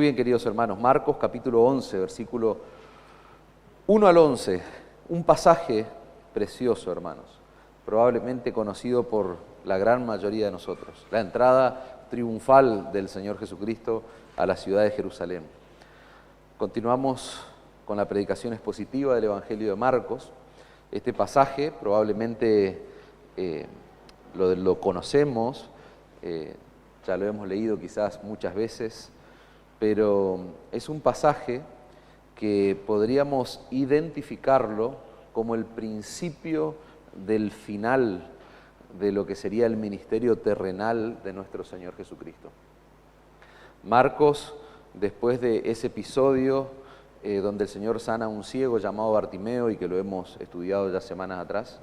Muy bien, queridos hermanos, Marcos capítulo 11, versículo 1 al 11, un pasaje precioso, hermanos, probablemente conocido por la gran mayoría de nosotros, la entrada triunfal del Señor Jesucristo a la ciudad de Jerusalén. Continuamos con la predicación expositiva del Evangelio de Marcos. Este pasaje probablemente lo conocemos, ya lo hemos leído quizás muchas veces, pero es un pasaje que podríamos identificarlo como el principio del final de lo que sería el ministerio terrenal de nuestro Señor Jesucristo. Marcos, después de ese episodio donde el Señor sana a un ciego llamado Bartimeo y que lo hemos estudiado ya semanas atrás,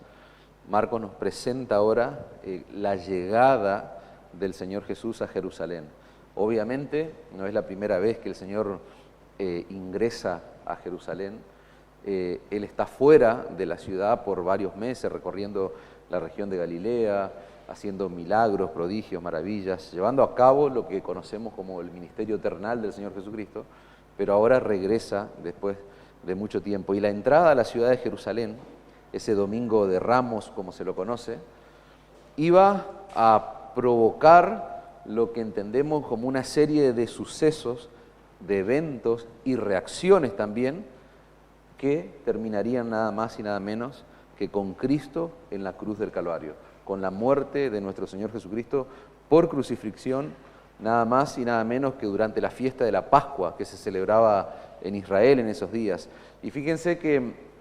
Marcos nos presenta ahora la llegada del Señor Jesús a Jerusalén. Obviamente no es la primera vez que el Señor ingresa a Jerusalén. Él está fuera de la ciudad por varios meses, recorriendo la región de Galilea, haciendo milagros, prodigios, maravillas, llevando a cabo lo que conocemos como el ministerio terrenal del Señor Jesucristo, pero ahora regresa después de mucho tiempo. Y la entrada a la ciudad de Jerusalén, ese domingo de Ramos, como se lo conoce, iba a provocar lo que entendemos como una serie de sucesos, de eventos y reacciones también, que terminarían nada más y nada menos que con Cristo en la cruz del Calvario, con la muerte de nuestro Señor Jesucristo por crucifixión, nada más y nada menos que durante la fiesta de la Pascua que se celebraba en Israel en esos días. Y fíjense que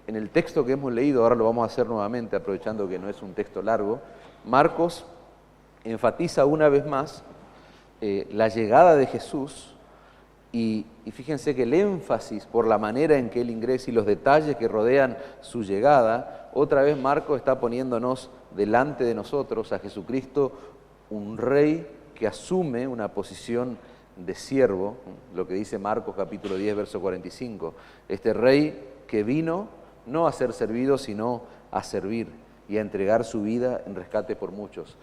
en el texto que hemos leído, ahora lo vamos a hacer nuevamente, aprovechando que no es un texto largo, Marcos enfatiza una vez más la llegada de Jesús y fíjense que el énfasis por la manera en que Él ingresa y los detalles que rodean su llegada, otra vez Marcos está poniéndonos delante de nosotros a Jesucristo, un rey que asume una posición de siervo, lo que dice Marcos capítulo 10, verso 45, este rey que vino no a ser servido, sino a servir y a entregar su vida en rescate por muchos.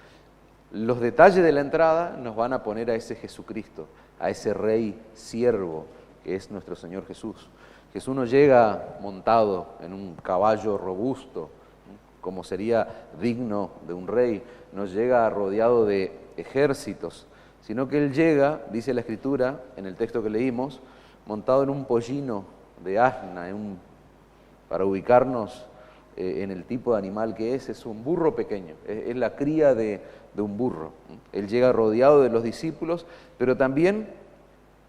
Los detalles de la entrada nos van a poner a ese Jesucristo, a ese Rey siervo que es nuestro Señor Jesús. Jesús no llega montado en un caballo robusto, como sería digno de un rey, no llega rodeado de ejércitos, sino que Él llega, dice la Escritura, en el texto que leímos, montado en un pollino de asna, para ubicarnos en el tipo de animal que es un burro pequeño, es la cría de un burro. Él llega rodeado de los discípulos, pero también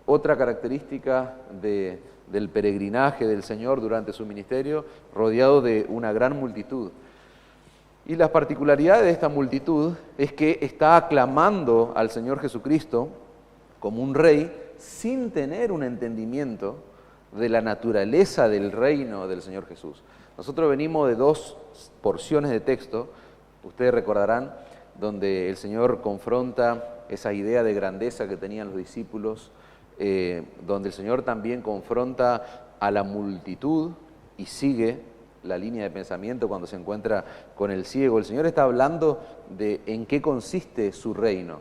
otra característica del peregrinaje del Señor durante su ministerio, rodeado de una gran multitud. Y la particularidad de esta multitud es que está aclamando al Señor Jesucristo como un rey sin tener un entendimiento de la naturaleza del reino del Señor Jesús. Nosotros venimos de dos porciones de texto, ustedes recordarán, donde el Señor confronta esa idea de grandeza que tenían los discípulos, donde el Señor también confronta a la multitud y sigue la línea de pensamiento cuando se encuentra con el ciego. El Señor está hablando de en qué consiste su reino.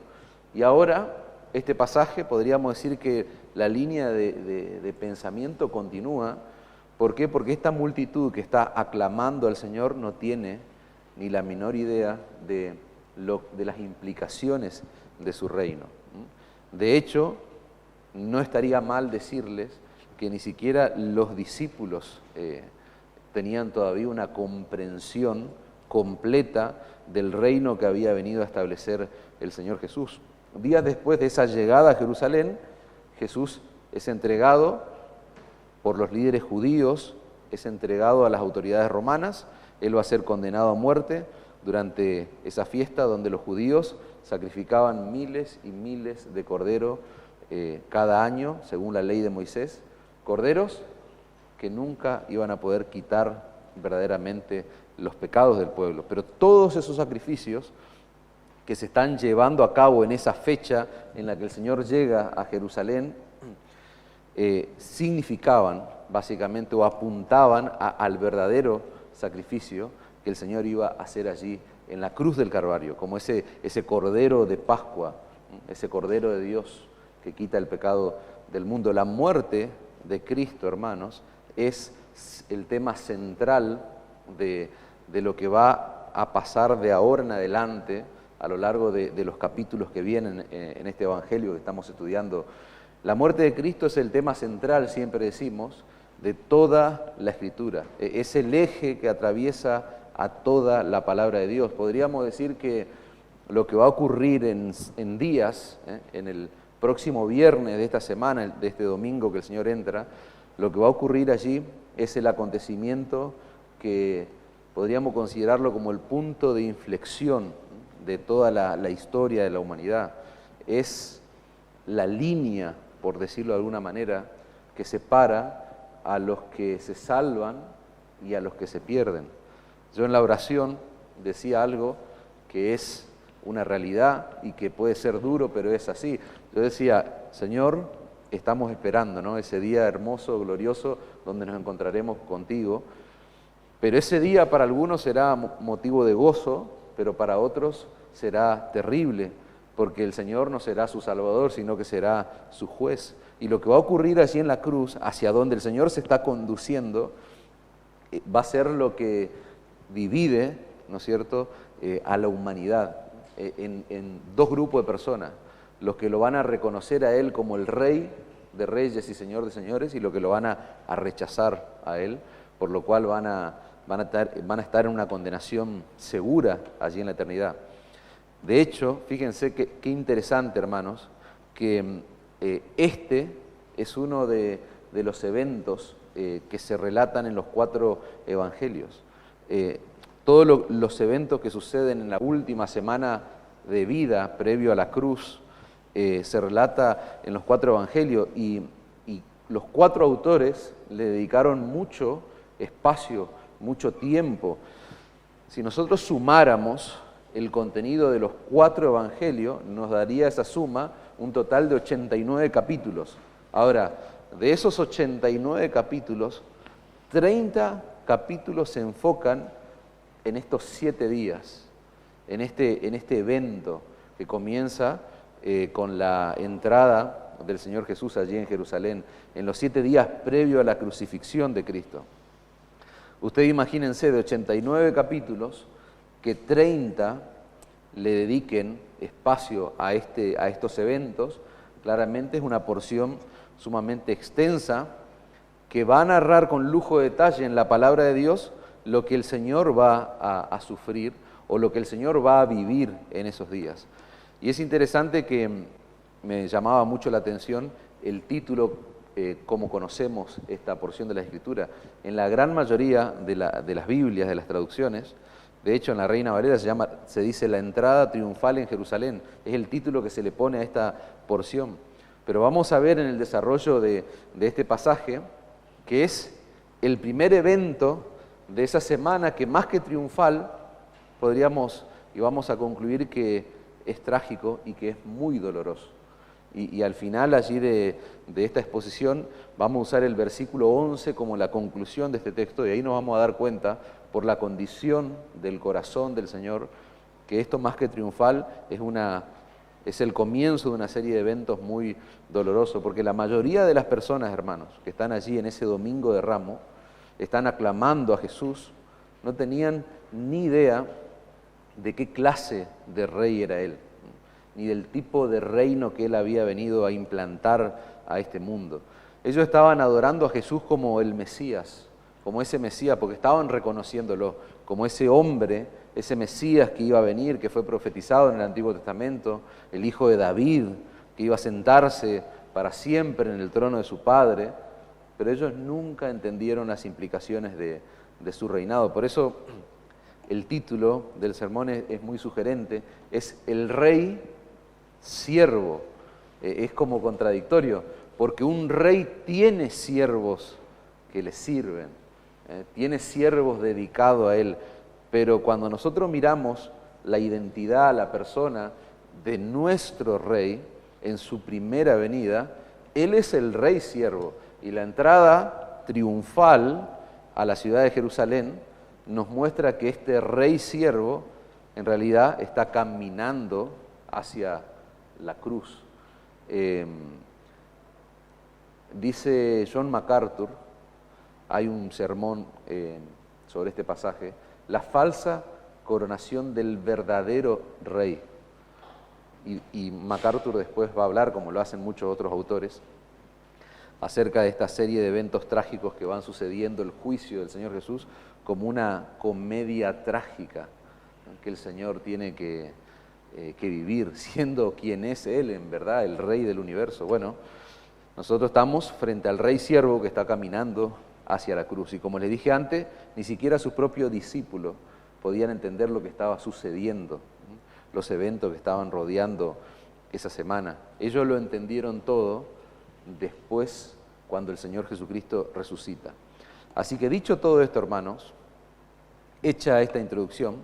Y ahora, este pasaje, podríamos decir que la línea de pensamiento continúa. ¿Por qué? Porque esta multitud que está aclamando al Señor no tiene ni la menor idea de las implicaciones de su reino. De hecho, no estaría mal decirles que ni siquiera los discípulos tenían todavía una comprensión completa del reino que había venido a establecer el Señor Jesús. Días después de esa llegada a Jerusalén, Jesús es entregado por los líderes judíos, es entregado a las autoridades romanas, Él va a ser condenado a muerte durante esa fiesta donde los judíos sacrificaban miles y miles de corderos cada año, según la ley de Moisés, corderos que nunca iban a poder quitar verdaderamente los pecados del pueblo. Pero todos esos sacrificios que se están llevando a cabo en esa fecha en la que el Señor llega a Jerusalén, significaban básicamente o apuntaban al verdadero sacrificio que el Señor iba a hacer allí en la cruz del Calvario, como ese cordero de Pascua, ese cordero de Dios que quita el pecado del mundo. La muerte de Cristo, hermanos, es el tema central de lo que va a pasar de ahora en adelante a lo largo de los capítulos que vienen en este Evangelio que estamos estudiando. La muerte de Cristo es el tema central, siempre decimos, de toda la Escritura. Es el eje que atraviesa a toda la palabra de Dios. Podríamos decir que lo que va a ocurrir en días, en el próximo viernes de esta semana, de este domingo que el Señor entra, lo que va a ocurrir allí es el acontecimiento que podríamos considerarlo como el punto de inflexión de toda la historia de la humanidad. Es la línea, por decirlo de alguna manera, que separa a los que se salvan y a los que se pierden. Yo en la oración decía algo que es una realidad y que puede ser duro, pero es así. Yo decía, Señor, estamos esperando, ¿no?, ese día hermoso, glorioso, donde nos encontraremos contigo, pero ese día para algunos será motivo de gozo, pero para otros será terrible, porque el Señor no será su Salvador, sino que será su juez. Y lo que va a ocurrir allí en la cruz, hacia donde el Señor se está conduciendo, va a ser lo que divide, ¿no es cierto?, a la humanidad en dos grupos de personas: los que lo van a reconocer a Él como el Rey de Reyes y Señor de Señores, y los que lo van a rechazar a Él, por lo cual van a estar en una condenación segura allí en la eternidad. De hecho, fíjense qué interesante, hermanos, que este es uno de los eventos que se relatan en los 4 evangelios. Todos los eventos que suceden en la última semana de vida previo a la cruz se relata en los 4 evangelios, y los 4 autores le dedicaron mucho espacio, mucho tiempo. Si nosotros sumáramos el contenido de los 4 evangelios, nos daría esa suma un total de 89 capítulos. Ahora, de esos 89 capítulos, 30 capítulos se enfocan en estos 7 días, en este evento que comienza con la entrada del Señor Jesús allí en Jerusalén, en los 7 días previo a la crucifixión de Cristo. Ustedes imagínense, de 89 capítulos, que 30 le dediquen espacio a estos eventos. Claramente es una porción sumamente extensa que va a narrar con lujo de detalle en la palabra de Dios lo que el Señor va a sufrir o lo que el Señor va a vivir en esos días. Y es interesante que me llamaba mucho la atención el título, como conocemos esta porción de la Escritura. En la gran mayoría de las Biblias, de las traducciones, de hecho en la Reina Valera se dice la entrada triunfal en Jerusalén, es el título que se le pone a esta porción. Pero vamos a ver en el desarrollo de este pasaje que es el primer evento de esa semana que, más que triunfal, vamos a concluir que es trágico y que es muy doloroso. Y al final allí de esta exposición vamos a usar el versículo 11 como la conclusión de este texto, y ahí nos vamos a dar cuenta, por la condición del corazón del Señor, que esto, más que triunfal, es el comienzo de una serie de eventos muy dolorosos, porque la mayoría de las personas, hermanos, que están allí en ese domingo de Ramos, están aclamando a Jesús, no tenían ni idea de qué clase de rey era Él, ni del tipo de reino que Él había venido a implantar a este mundo. Ellos estaban adorando a Jesús como el Mesías, como ese Mesías, porque estaban reconociéndolo como ese hombre, ese Mesías que iba a venir, que fue profetizado en el Antiguo Testamento, el hijo de David, que iba a sentarse para siempre en el trono de su padre, pero ellos nunca entendieron las implicaciones de su reinado. Por eso el título del sermón es muy sugerente, es El Rey Siervo. Es como contradictorio, porque un rey tiene siervos que le sirven, tiene siervos dedicados a él, pero cuando nosotros miramos la identidad, la persona de nuestro rey en su primera venida, él es el rey siervo, y la entrada triunfal a la ciudad de Jerusalén nos muestra que este rey siervo en realidad está caminando hacia la cruz. Dice John MacArthur, hay un sermón sobre este pasaje, la falsa coronación del verdadero rey. Y MacArthur después va a hablar, como lo hacen muchos otros autores, acerca de esta serie de eventos trágicos que van sucediendo, el juicio del Señor Jesús, como una comedia trágica que el Señor tiene que vivir, siendo quien es Él, en verdad, el Rey del universo. Bueno, nosotros estamos frente al Rey Siervo que está caminando hacia la cruz. Y como les dije antes, ni siquiera sus propios discípulos podían entender lo que estaba sucediendo, los eventos que estaban rodeando esa semana. Ellos lo entendieron todo después, cuando el Señor Jesucristo resucita. Así que dicho todo esto, hermanos, hecha esta introducción,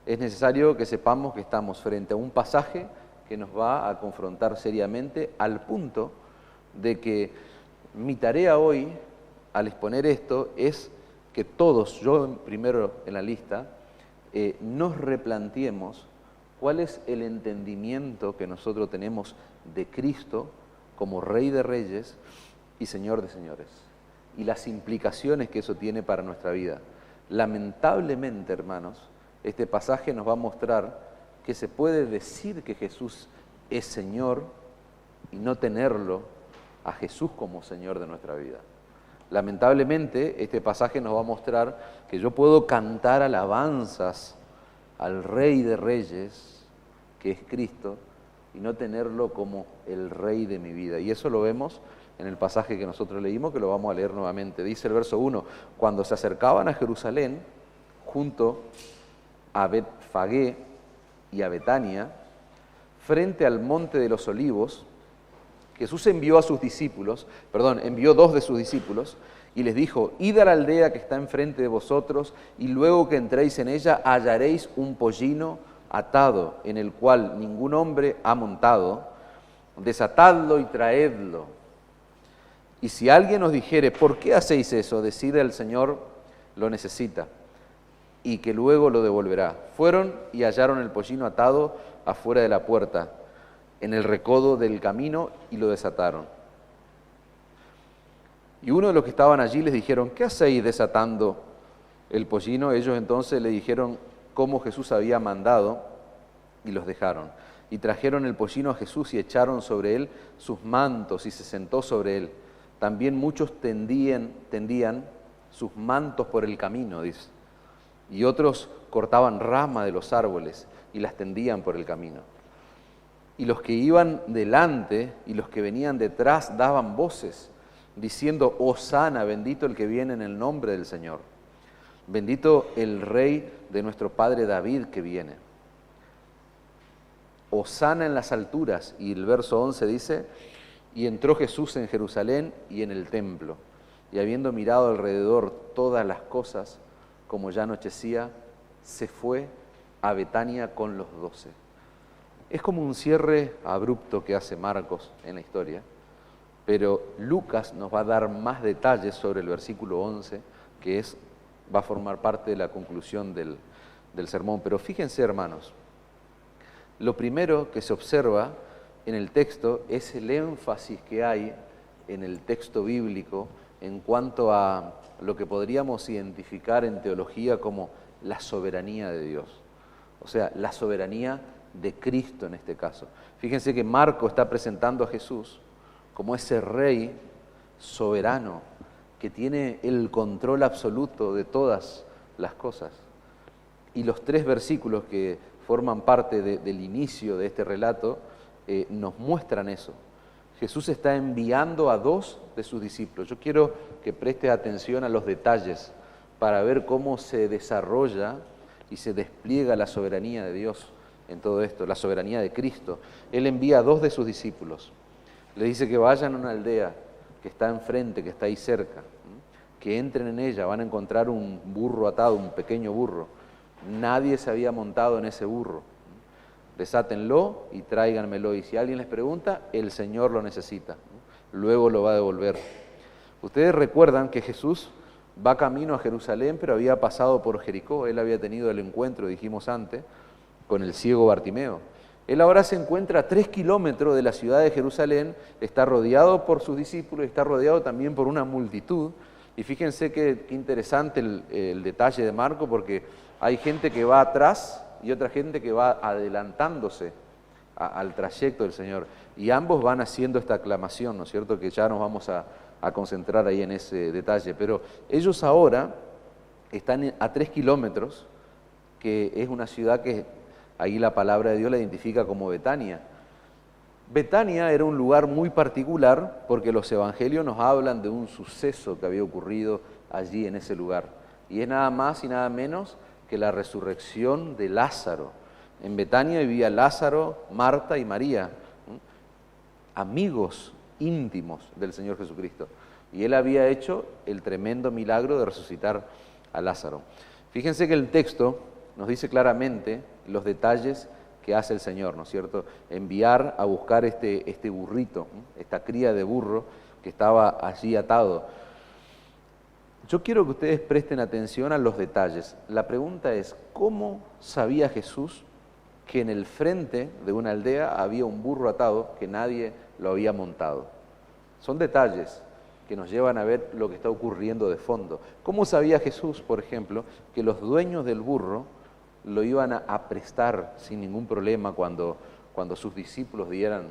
es necesario que sepamos que estamos frente a un pasaje que nos va a confrontar seriamente, al punto de que mi tarea hoy, al exponer esto, es que todos, yo primero en la lista, nos replanteemos cuál es el entendimiento que nosotros tenemos de Cristo como Rey de Reyes y Señor de Señores, y las implicaciones que eso tiene para nuestra vida. Lamentablemente, hermanos, este pasaje nos va a mostrar que se puede decir que Jesús es Señor y no tenerlo a Jesús como Señor de nuestra vida. Lamentablemente, este pasaje nos va a mostrar que yo puedo cantar alabanzas al Rey de Reyes, que es Cristo, y no tenerlo como el Rey de mi vida. Y eso lo vemos en el pasaje que nosotros leímos, que lo vamos a leer nuevamente. Dice el verso 1, cuando se acercaban a Jerusalén, junto a Betfagé y a Betania, frente al monte de los Olivos, Jesús envió dos de sus discípulos y les dijo, id a la aldea que está enfrente de vosotros y luego que entréis en ella hallaréis un pollino atado en el cual ningún hombre ha montado, desatadlo y traedlo. Y si alguien os dijere, ¿por qué hacéis eso? Decid el Señor lo necesita y que luego lo devolverá. Fueron y hallaron el pollino atado afuera de la puerta, en el recodo del camino, y lo desataron. Y uno de los que estaban allí les dijeron, ¿qué hacéis desatando el pollino? Ellos entonces le dijeron cómo Jesús había mandado, y los dejaron. Y trajeron el pollino a Jesús y echaron sobre él sus mantos, y se sentó sobre él. También muchos tendían sus mantos por el camino, dice. Y otros cortaban ramas de los árboles y las tendían por el camino. Y los que iban delante y los que venían detrás daban voces, diciendo, Hosana, bendito el que viene en el nombre del Señor. Bendito el Rey de nuestro Padre David que viene. Hosana en las alturas. Y el verso 11 dice, y entró Jesús en Jerusalén y en el templo, y habiendo mirado alrededor todas las cosas, como ya anochecía, se fue a Betania con los 12. Es como un cierre abrupto que hace Marcos en la historia, pero Lucas nos va a dar más detalles sobre el versículo 11, que va a formar parte de la conclusión del sermón. Pero fíjense, hermanos, lo primero que se observa en el texto es el énfasis que hay en el texto bíblico en cuanto a lo que podríamos identificar en teología como la soberanía de Dios. O sea, la soberanía de Cristo en este caso. Fíjense que Marco está presentando a Jesús como ese Rey soberano que tiene el control absoluto de todas las cosas. Y los 3 versículos que forman parte del inicio de este relato nos muestran eso. Jesús está enviando a 2 de sus discípulos. Yo quiero que prestes atención a los detalles para ver cómo se desarrolla y se despliega la soberanía de Dios en todo esto, la soberanía de Cristo. Él envía a 2 de sus discípulos. Le dice que vayan a una aldea que está enfrente, que está ahí cerca, que entren en ella, van a encontrar un burro atado, un pequeño burro. Nadie se había montado en ese burro. Desátenlo y tráiganmelo. Y si alguien les pregunta, el Señor lo necesita. Luego lo va a devolver. Ustedes recuerdan que Jesús va camino a Jerusalén, pero había pasado por Jericó. Él había tenido el encuentro, dijimos antes, con el ciego Bartimeo. Él ahora se encuentra a 3 kilómetros de la ciudad de Jerusalén, está rodeado por sus discípulos, está rodeado también por una multitud. Y fíjense qué interesante el detalle de Marco, porque hay gente que va atrás y otra gente que va adelantándose al trayecto del Señor. Y ambos van haciendo esta aclamación, ¿no es cierto? Que ya nos vamos a concentrar ahí en ese detalle. Pero ellos ahora están a 3 kilómetros, que es una ciudad que ahí la palabra de Dios la identifica como Betania. Betania era un lugar muy particular porque los evangelios nos hablan de un suceso que había ocurrido allí en ese lugar. Y es nada más y nada menos que la resurrección de Lázaro. En Betania vivía Lázaro, Marta y María, amigos íntimos del Señor Jesucristo. Y él había hecho el tremendo milagro de resucitar a Lázaro. Fíjense que el texto nos dice claramente los detalles que hace el Señor, ¿no es cierto? Enviar a buscar este burrito, esta cría de burro que estaba allí atado. Yo quiero que ustedes presten atención a los detalles. La pregunta es, ¿cómo sabía Jesús que en el frente de una aldea había un burro atado que nadie lo había montado? Son detalles que nos llevan a ver lo que está ocurriendo de fondo. ¿Cómo sabía Jesús, por ejemplo, que los dueños del burro lo iban a prestar sin ningún problema cuando sus discípulos dieran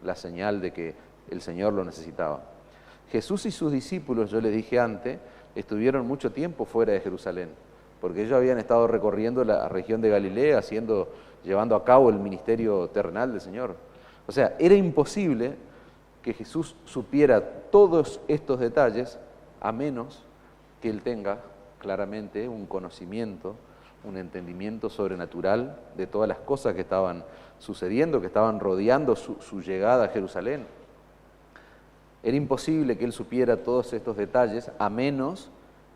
la señal de que el Señor lo necesitaba? Jesús y sus discípulos, yo les dije antes, estuvieron mucho tiempo fuera de Jerusalén, porque ellos habían estado recorriendo la región de Galilea, llevando a cabo el ministerio terrenal del Señor. O sea, era imposible que Jesús supiera todos estos detalles, a menos que Él tenga claramente un conocimiento, un entendimiento sobrenatural de todas las cosas que estaban sucediendo, que estaban rodeando su llegada a Jerusalén. Era imposible que Él supiera todos estos detalles, a menos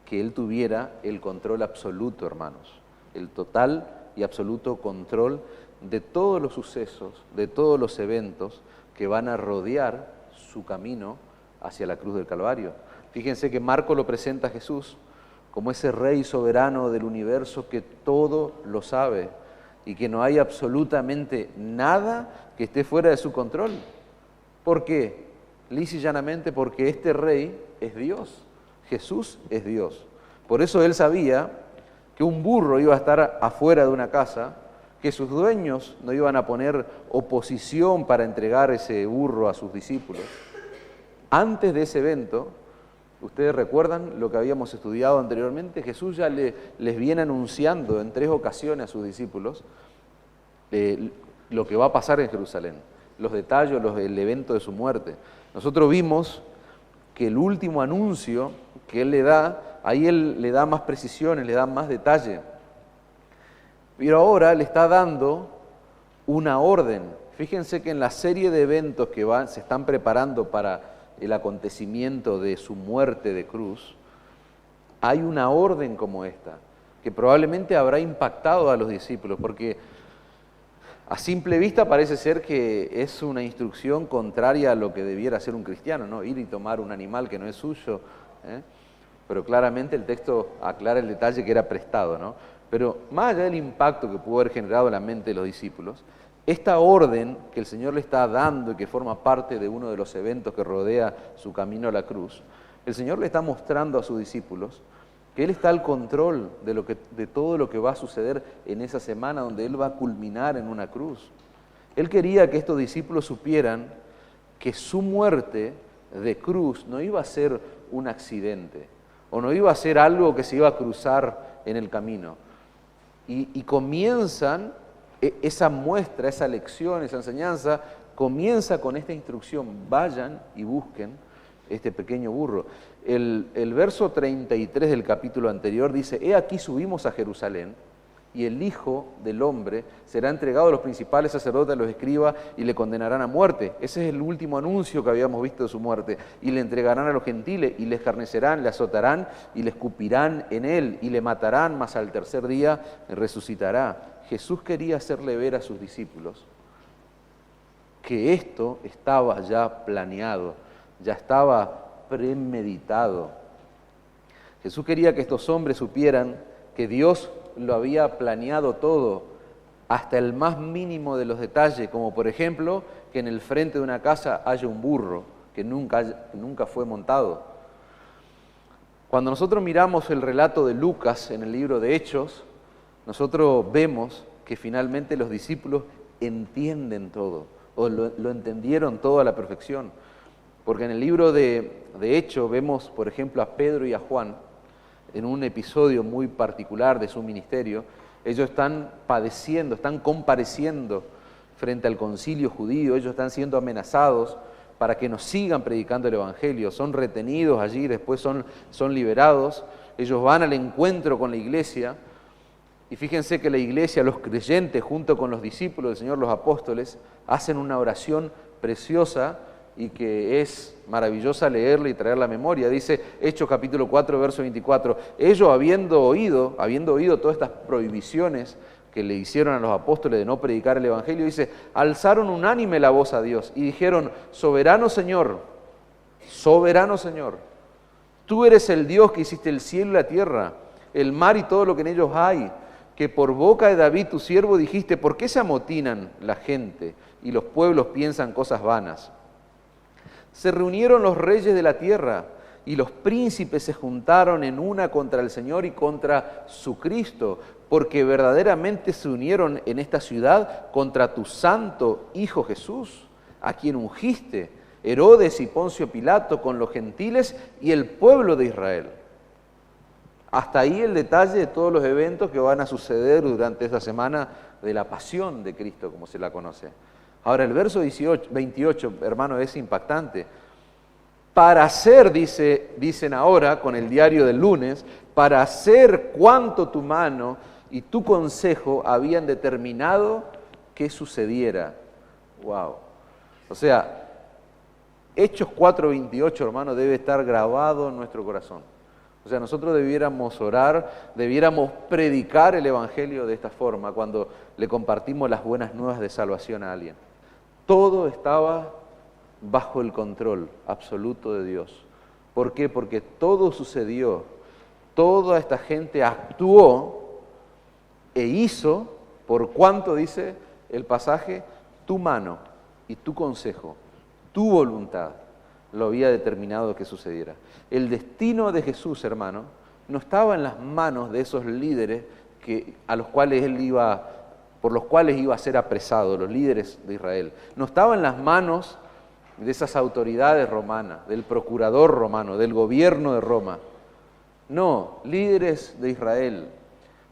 que Él tuviera el control absoluto, hermanos, el total y absoluto control de todos los sucesos, de todos los eventos que van a rodear su camino hacia la cruz del Calvario. Fíjense que Marco lo presenta a Jesús como ese Rey soberano del universo que todo lo sabe y que no hay absolutamente nada que esté fuera de su control. ¿Por qué? Lisa y llanamente porque este Rey es Dios, Jesús es Dios. Por eso Él sabía que un burro iba a estar afuera de una casa, que sus dueños no iban a poner oposición para entregar ese burro a sus discípulos. Antes de ese evento, ustedes recuerdan lo que habíamos estudiado anteriormente, Jesús ya les viene anunciando en 3 ocasiones a sus discípulos lo que va a pasar en Jerusalén, los detalles, el evento de su muerte. Nosotros vimos que el último anuncio que Él le da, ahí Él le da más precisiones, le da más detalle. Pero ahora le está dando una orden. Fíjense que en la serie de eventos que se están preparando para el acontecimiento de su muerte de cruz, hay una orden como esta, que probablemente habrá impactado a los discípulos, porque a simple vista parece ser que es una instrucción contraria a lo que debiera hacer un cristiano, ¿no? Ir y tomar un animal que no es suyo, pero claramente el texto aclara el detalle que era prestado, ¿no? Pero más allá del impacto que pudo haber generado en la mente de los discípulos, esta orden que el Señor le está dando y que forma parte de uno de los eventos que rodea su camino a la cruz, el Señor le está mostrando a sus discípulos que Él está al control de todo lo que va a suceder en esa semana donde Él va a culminar en una cruz. Él quería que estos discípulos supieran que su muerte de cruz no iba a ser un accidente o no iba a ser algo que se iba a cruzar en el camino. Y comienzan esa muestra, esa lección, esa enseñanza, comienza con esta instrucción: vayan y busquen este pequeño burro. El verso 33 del capítulo anterior dice: he aquí subimos a Jerusalén, y el Hijo del Hombre será entregado a los principales sacerdotes, a los escribas, y le condenarán a muerte. Ese es el último anuncio que habíamos visto de su muerte. Y le entregarán a los gentiles, y le escarnecerán, le azotarán, y le escupirán en él, y le matarán, mas al tercer día resucitará. Jesús quería hacerle ver a sus discípulos que esto estaba ya planeado, ya estaba premeditado. Jesús quería que estos hombres supieran que Dios lo había planeado todo hasta el más mínimo de los detalles, como por ejemplo que en el frente de una casa haya un burro que nunca fue montado. Cuando nosotros miramos el relato de Lucas en el libro de Hechos, nosotros vemos que finalmente los discípulos entienden todo, o lo entendieron todo a la perfección. Porque en el libro de Hechos vemos, por ejemplo, a Pedro y a Juan, en un episodio muy particular de su ministerio. Ellos están padeciendo, están compareciendo frente al concilio judío, ellos están siendo amenazados para que nos sigan predicando el Evangelio. Son retenidos allí, después son liberados, ellos van al encuentro con la iglesia, y fíjense que la iglesia, los creyentes, junto con los discípulos del Señor, los apóstoles, hacen una oración preciosa y que es maravillosa leerla y traerla a memoria. Dice Hechos capítulo 4, verso 24, ellos habiendo oído todas estas prohibiciones que le hicieron a los apóstoles de no predicar el Evangelio, dice, alzaron unánime la voz a Dios y dijeron, soberano Señor, tú eres el Dios que hiciste el cielo y la tierra, el mar y todo lo que en ellos hay, que por boca de David tu siervo dijiste, ¿por qué se amotinan la gente y los pueblos piensan cosas vanas? Se reunieron los reyes de la tierra y los príncipes se juntaron en una contra el Señor y contra su Cristo, porque verdaderamente se unieron en esta ciudad contra tu santo Hijo Jesús, a quien ungiste, Herodes y Poncio Pilato, con los gentiles y el pueblo de Israel. Hasta ahí el detalle de todos los eventos que van a suceder durante esta semana de la pasión de Cristo, como se la conoce. Ahora, el verso 28, hermano, es impactante. Para hacer, dicen ahora, con el diario del lunes, para hacer cuanto tu mano y tu consejo habían determinado que sucediera. ¡Wow! O sea, Hechos 4:28, hermano, debe estar grabado en nuestro corazón. O sea, nosotros debiéramos orar, debiéramos predicar el Evangelio de esta forma cuando le compartimos las buenas nuevas de salvación a alguien. Todo estaba bajo el control absoluto de Dios. ¿Por qué? Porque todo sucedió, toda esta gente actuó e hizo, por cuanto dice el pasaje, tu mano y tu consejo, tu voluntad lo había determinado que sucediera. El destino de Jesús, hermano, no estaba en las manos de esos líderes por los cuales iba a ser apresado, los líderes de Israel. No estaba en las manos de esas autoridades romanas, del procurador romano, del gobierno de Roma. No, líderes de Israel,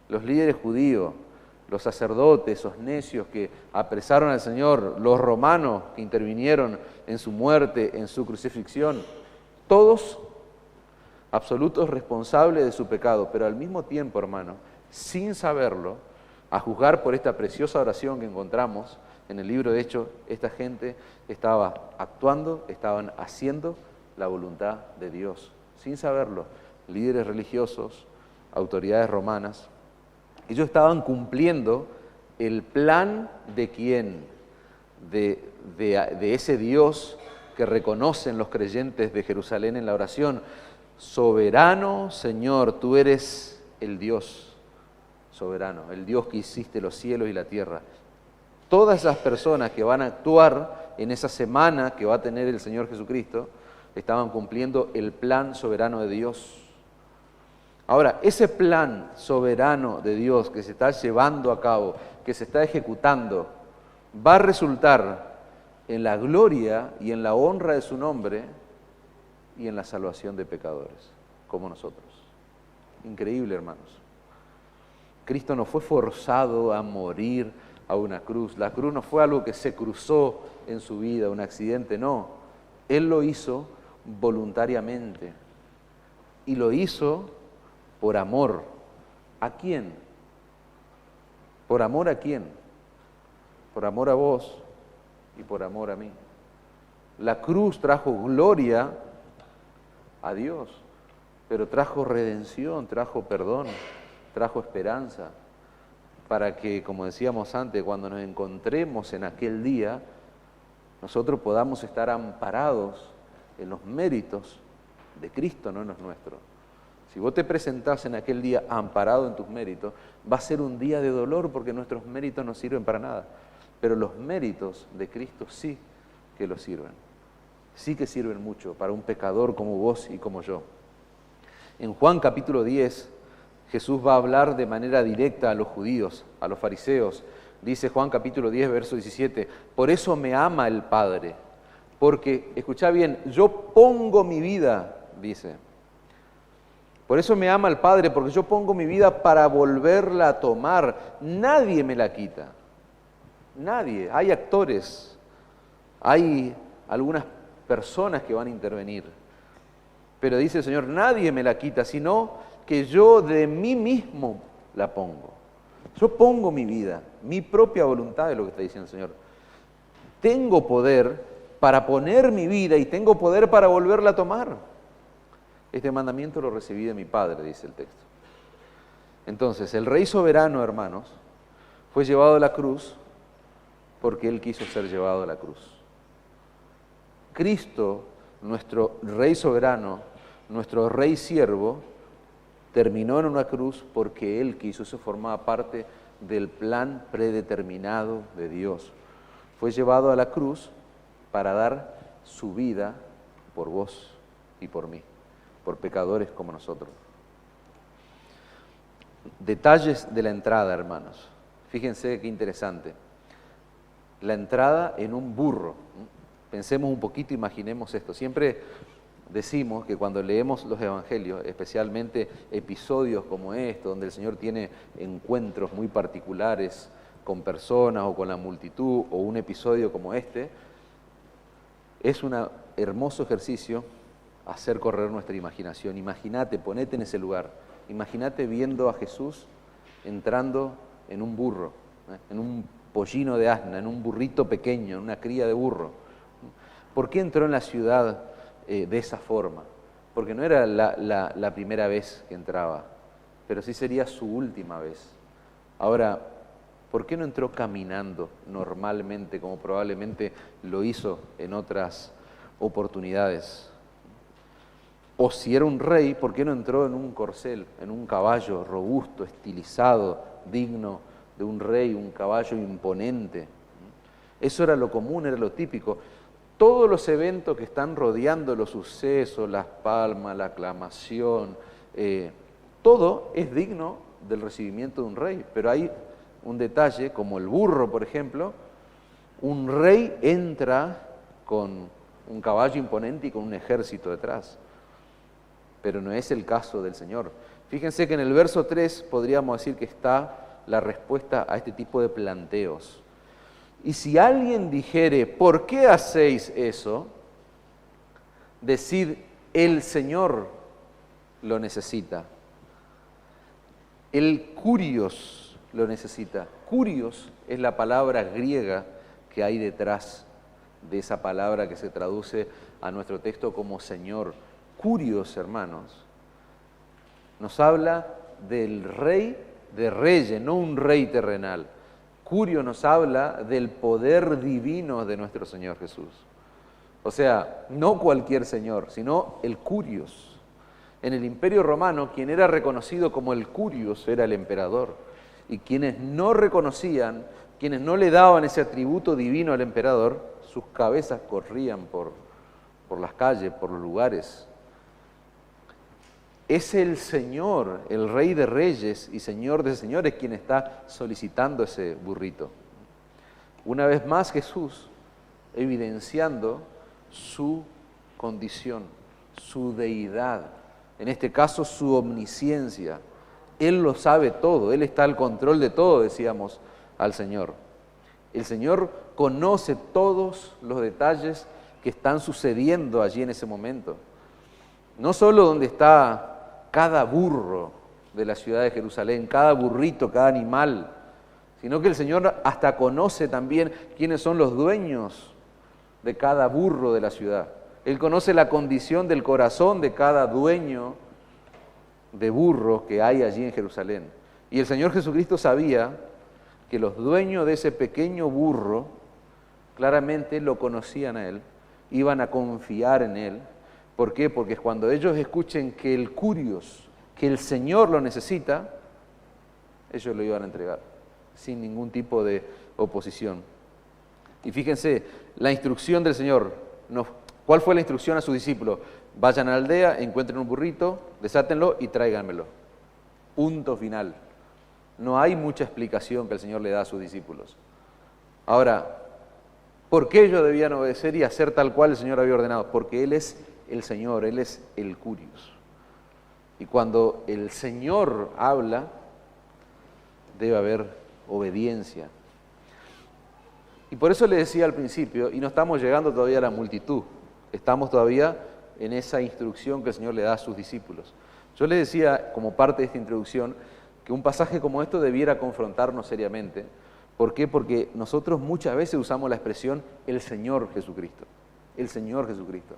los líderes judíos, los sacerdotes, esos necios que apresaron al Señor, los romanos que intervinieron en su muerte, en su crucifixión, todos absolutos responsables de su pecado, pero al mismo tiempo, hermano, sin saberlo, a juzgar por esta preciosa oración que encontramos en el libro de Hechos, esta gente estaba actuando, estaban haciendo la voluntad de Dios, sin saberlo. Líderes religiosos, autoridades romanas, ellos estaban cumpliendo el plan de quién, de ese Dios que reconocen los creyentes de Jerusalén en la oración. Soberano Señor, tú eres el Dios soberano, el Dios que hiciste los cielos y la tierra. Todas esas personas que van a actuar en esa semana que va a tener el Señor Jesucristo, estaban cumpliendo el plan soberano de Dios. Ahora, ese plan soberano de Dios que se está llevando a cabo, que se está ejecutando, va a resultar en la gloria y en la honra de su nombre y en la salvación de pecadores, como nosotros. Increíble, hermanos. Cristo no fue forzado a morir a una cruz. La cruz no fue algo que se cruzó en su vida, un accidente, no. Él lo hizo voluntariamente y lo hizo por amor. ¿A quién? ¿Por amor a quién? Por amor a vos y por amor a mí. La cruz trajo gloria a Dios, pero trajo redención, trajo perdón, trajo esperanza, para que, como decíamos antes, cuando nos encontremos en aquel día, nosotros podamos estar amparados en los méritos de Cristo, no en los nuestros, Si vos te presentás en aquel día amparado en tus méritos, va a ser un día de dolor porque nuestros méritos no sirven para nada. Pero los méritos de Cristo sí que los sirven. Sí que sirven mucho para un pecador como vos y como yo. En Juan capítulo 10, Jesús va a hablar de manera directa a los judíos, a los fariseos. Dice Juan capítulo 10, verso 17, por eso me ama el Padre, porque, escuchá bien, yo pongo mi vida, dice. Por eso me ama el Padre, porque yo pongo mi vida para volverla a tomar. Nadie me la quita. Nadie. Hay actores, hay algunas personas que van a intervenir. Pero dice el Señor, nadie me la quita, sino que yo de mí mismo la pongo. Yo pongo mi vida, mi propia voluntad es lo que está diciendo el Señor. Tengo poder para poner mi vida y tengo poder para volverla a tomar. Este mandamiento lo recibí de mi Padre, dice el texto. Entonces, el Rey soberano, hermanos, fue llevado a la cruz porque Él quiso ser llevado a la cruz. Cristo, nuestro Rey soberano, nuestro Rey siervo, terminó en una cruz porque Él quiso, eso formaba parte del plan predeterminado de Dios. Fue llevado a la cruz para dar su vida por vos y por mí, por pecadores como nosotros. Detalles de la entrada, hermanos. Fíjense qué interesante. La entrada en un burro. Pensemos un poquito, imaginemos esto. Siempre decimos que cuando leemos los evangelios, especialmente episodios como este, donde el Señor tiene encuentros muy particulares con personas o con la multitud, o un episodio como este, es un hermoso ejercicio hacer correr nuestra imaginación. Imagínate, ponete en ese lugar. Imagínate viendo a Jesús entrando en un burro, en un pollino de asna, en un burrito pequeño, en una cría de burro. ¿Por qué entró en la ciudad de esa forma? Porque no era la primera vez que entraba, pero sí sería su última vez. Ahora, ¿por qué no entró caminando normalmente, como probablemente lo hizo en otras oportunidades? O si era un rey, ¿por qué no entró en un corcel, en un caballo robusto, estilizado, digno de un rey, un caballo imponente? Eso era lo común, era lo típico. Todos los eventos que están rodeando los sucesos, las palmas, la aclamación, todo es digno del recibimiento de un rey. Pero hay un detalle, como el burro, por ejemplo, un rey entra con un caballo imponente y con un ejército detrás. Pero no es el caso del Señor. Fíjense que en el verso 3 podríamos decir que está la respuesta a este tipo de planteos. Y si alguien dijere, ¿por qué hacéis eso? Decid, el Señor lo necesita. El kurios lo necesita. Kurios es la palabra griega que hay detrás de esa palabra que se traduce a nuestro texto como Señor. Kurios, hermanos, nos habla del Rey de Reyes, no un rey terrenal. Curio nos habla del poder divino de nuestro Señor Jesús. O sea, no cualquier Señor, sino el Curios. En el Imperio Romano, quien era reconocido como el Curios era el emperador. Y quienes no reconocían, quienes no le daban ese atributo divino al emperador, sus cabezas corrían por las calles, por los lugares. Es el Señor, el Rey de Reyes y Señor de Señores, quien está solicitando ese burrito. Una vez más Jesús evidenciando su condición, su deidad, en este caso su omnisciencia. Él lo sabe todo, Él está al control de todo, decíamos al Señor. El Señor conoce todos los detalles que están sucediendo allí en ese momento. No solo donde está cada burro de la ciudad de Jerusalén, cada burrito, cada animal, sino que el Señor hasta conoce también quiénes son los dueños de cada burro de la ciudad. Él conoce la condición del corazón de cada dueño de burro que hay allí en Jerusalén. Y el Señor Jesucristo sabía que los dueños de ese pequeño burro claramente lo conocían a Él, iban a confiar en Él. ¿Por qué? Porque cuando ellos escuchen que el Curios que el Señor lo necesita, ellos lo iban a entregar, sin ningún tipo de oposición. Y fíjense, la instrucción del Señor, ¿cuál fue la instrucción a sus discípulos? Vayan a la aldea, encuentren un burrito, desátenlo y tráiganmelo. Punto final. No hay mucha explicación que el Señor le da a sus discípulos. Ahora, ¿por qué ellos debían obedecer y hacer tal cual el Señor había ordenado? Porque Él es el Señor, Él es el Curios. Y cuando el Señor habla, debe haber obediencia. Y por eso le decía al principio, y no estamos llegando todavía a la multitud, estamos todavía en esa instrucción que el Señor le da a sus discípulos. Yo les decía, como parte de esta introducción, que un pasaje como esto debiera confrontarnos seriamente. ¿Por qué? Porque nosotros muchas veces usamos la expresión el Señor Jesucristo. El Señor Jesucristo.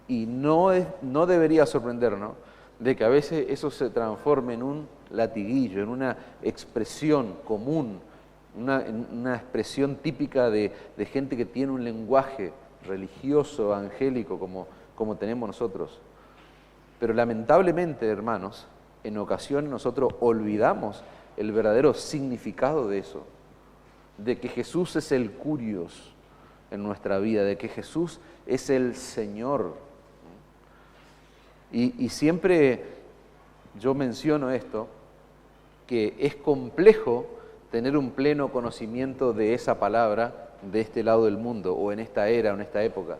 Y no debería sorprendernos de que a veces eso se transforme en un latiguillo, en una expresión común, una expresión típica de gente que tiene un lenguaje religioso, angélico, como tenemos nosotros. Pero lamentablemente, hermanos, en ocasiones nosotros olvidamos el verdadero significado de eso, de que Jesús es el Curios en nuestra vida, de que Jesús es el Señor. Y siempre yo menciono esto, que es complejo tener un pleno conocimiento de esa palabra de este lado del mundo, o en esta era, o en esta época.